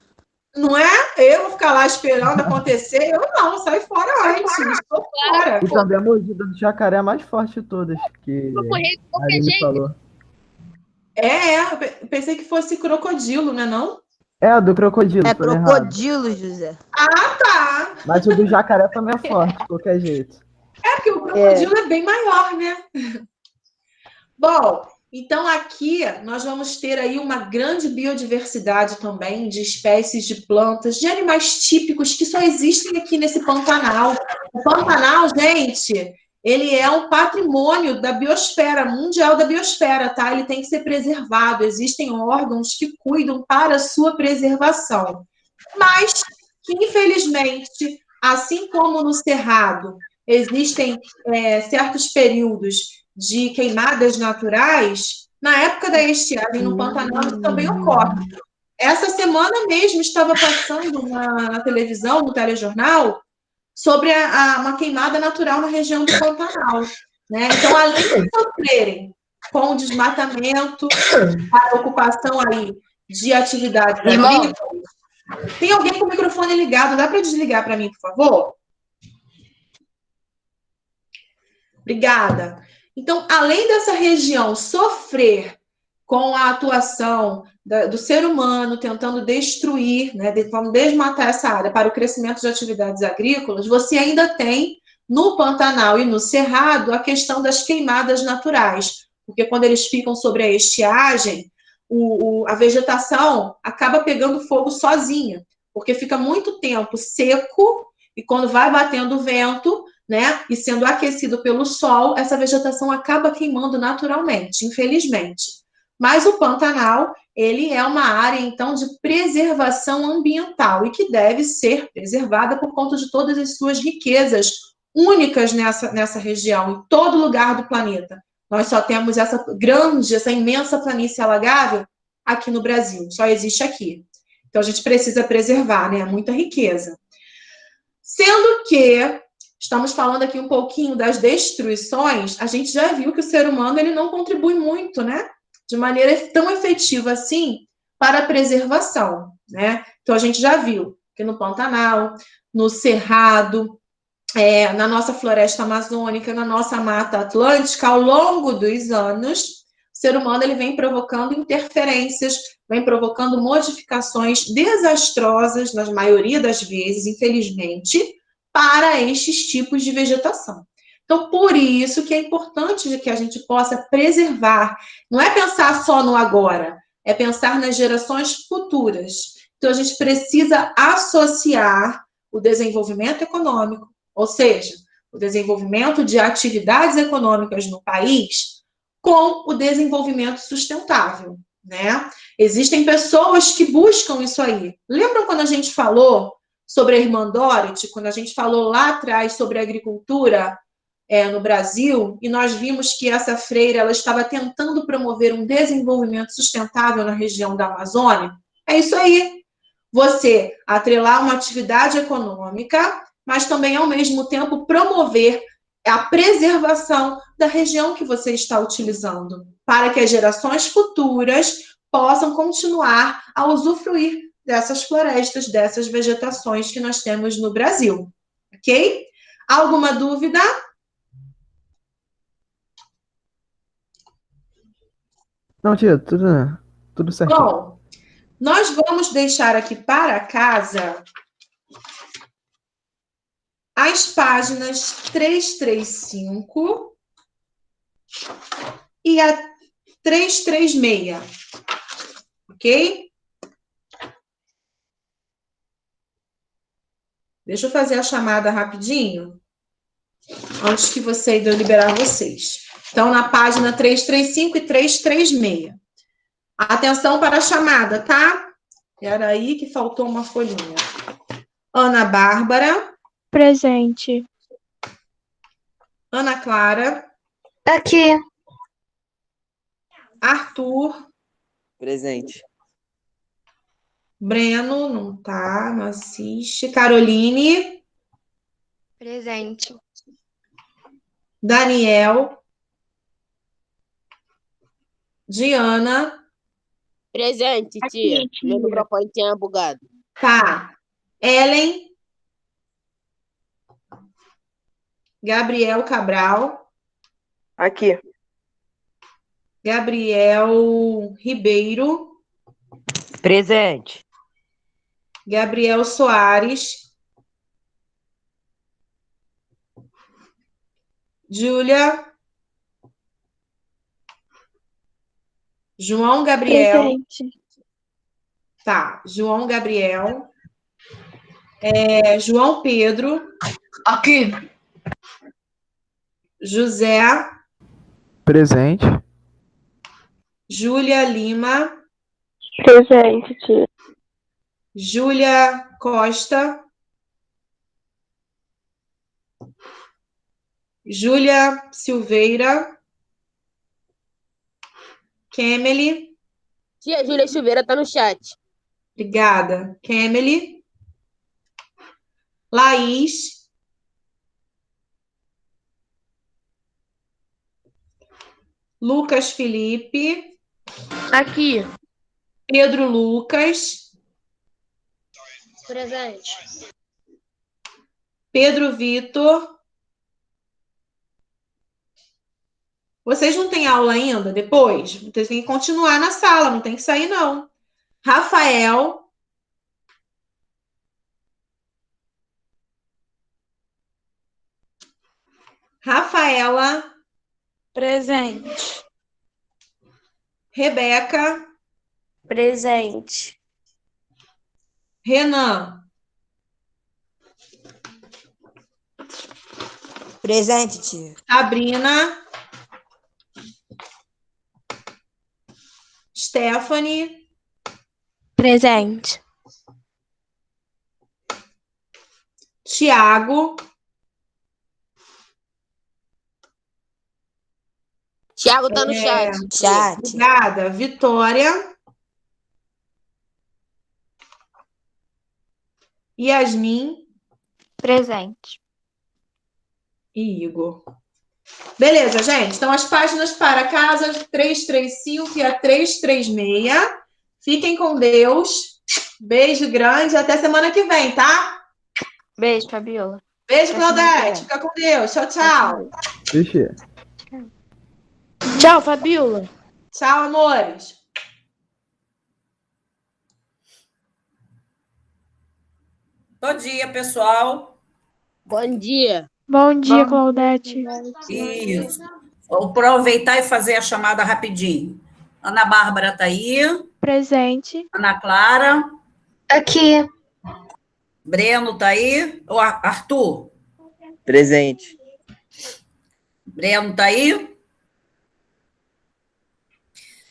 Não é? Eu vou ficar lá esperando acontecer. Eu não, sai fora antes. Estou fora. E também a mordida do jacaré é a mais forte de todas. Que Vou morrer de a qualquer Aline jeito. falou. Eu pensei que fosse crocodilo, né não? É, do crocodilo, É tô errado. crocodilo, José. Ah, tá. Mas o do jacaré também é forte, de qualquer jeito. É porque o crocodilo é bem maior, né? Bom, então aqui nós vamos ter aí uma grande biodiversidade também de espécies de plantas, de animais típicos que só existem aqui nesse Pantanal. O Pantanal, gente, ele é um patrimônio da biosfera, mundial da biosfera, tá? Ele tem que ser preservado. Existem órgãos que cuidam para a sua preservação. Mas que, infelizmente, assim como no Cerrado, existem certos períodos de queimadas naturais, na época da estiagem no Pantanal isso também ocorre. Essa semana mesmo estava passando na televisão, no telejornal, sobre uma queimada natural na região do Pantanal. Né? Então, além de sofrerem com o desmatamento, a ocupação aí de atividades agrícolas. Tem alguém com o microfone ligado? Dá para desligar para mim, por favor? Obrigada. Então, além dessa região sofrer com a atuação do ser humano tentando destruir, né, tentando desmatar essa área para o crescimento de atividades agrícolas, você ainda tem no Pantanal e no Cerrado a questão das queimadas naturais, porque quando eles ficam sobre a estiagem, a vegetação acaba pegando fogo sozinha, porque fica muito tempo seco e quando vai batendo o vento, né, e sendo aquecido pelo sol, essa vegetação acaba queimando naturalmente, infelizmente. Mas o Pantanal, ele é uma área, então, de preservação ambiental e que deve ser preservada por conta de todas as suas riquezas únicas nessa região, em todo lugar do planeta. Nós só temos essa imensa planície alagável aqui no Brasil, só existe aqui. Então, a gente precisa preservar, né, muita riqueza. Sendo que estamos falando aqui um pouquinho das destruições, a gente já viu que o ser humano ele não contribui muito, né? De maneira tão efetiva assim para a preservação, né? Então a gente já viu que no Pantanal, no Cerrado, na nossa floresta amazônica, na nossa Mata Atlântica, ao longo dos anos, o ser humano ele vem provocando interferências, vem provocando modificações desastrosas, na maioria das vezes, infelizmente, para estes tipos de vegetação. Então, por isso que é importante que a gente possa preservar. Não é pensar só no agora, é pensar nas gerações futuras. Então, a gente precisa associar o desenvolvimento econômico, ou seja, o desenvolvimento de atividades econômicas no país, com o desenvolvimento sustentável, né? Existem pessoas que buscam isso aí. Lembram quando a gente falou sobre a Irmã Dorothy, quando a gente falou lá atrás sobre a agricultura no Brasil, e nós vimos que essa freira ela estava tentando promover um desenvolvimento sustentável na região da Amazônia? É isso aí. Você atrelar uma atividade econômica, mas também, ao mesmo tempo, promover a preservação da região que você está utilizando, para que as gerações futuras possam continuar a usufruir dessas florestas, dessas vegetações que nós temos no Brasil. Ok? Alguma dúvida? Não, tia, tudo certinho. Bom, nós vamos deixar aqui para casa as páginas 335 e a 336, ok? Deixa eu fazer a chamada rapidinho, antes que de eu liberar vocês. Então, na página 335 e 336. Atenção para a chamada, tá? Era aí que faltou uma folhinha. Ana Bárbara. Presente. Ana Clara. Aqui. Arthur. Presente. Breno, não tá, não assiste. Caroline. Presente. Daniel. Diana. Presente, tia. Aqui, tia. Meu microfone tinha bugado. Tá. Ellen. Gabriel Cabral. Aqui. Gabriel Ribeiro. Presente. Gabriel Soares. Júlia. João Gabriel. Presente. Tá, João Gabriel. João Pedro. Aqui. José. Presente. Júlia Lima. Presente, tia. Júlia Costa. Júlia Silveira. Kemely. Tia Júlia Silveira tá no chat. Obrigada. Kemely. Laís. Lucas Felipe. Aqui. Pedro Lucas. Presente. Pedro Vitor. Vocês não têm aula ainda depois? Vocês têm que continuar na sala, não tem que sair, não. Rafael. Rafaela. Presente. Rebeca. Presente. Renan. Presente, tia. Sabrina. Stephanie. Presente. Tiago. Thiago tá no chat. Chat. Obrigada. Vitória. Yasmin Presente. e Igor. Beleza, gente. Então, as páginas para casa 335 e a 336. Fiquem com Deus. Beijo grande. Até semana que vem, tá? Beijo, Fabiola. Beijo, Até semana que Claudete. vem. Fica com Deus. Tchau, tchau. Vixe. Tchau, Fabiola. Tchau, amores. Bom dia, pessoal. Bom dia. Bom dia, Claudete. Isso. Vou aproveitar e fazer a chamada rapidinho. Ana Bárbara está aí. Presente. Ana Clara. Aqui. Breno está aí. O Arthur. Presente. Breno está aí.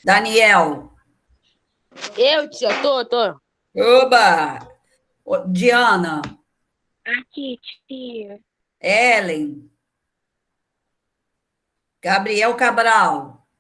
Daniel. Eu, tia, tô. Oba! Diana. Aqui, tia. Ellen. Gabriel Cabral.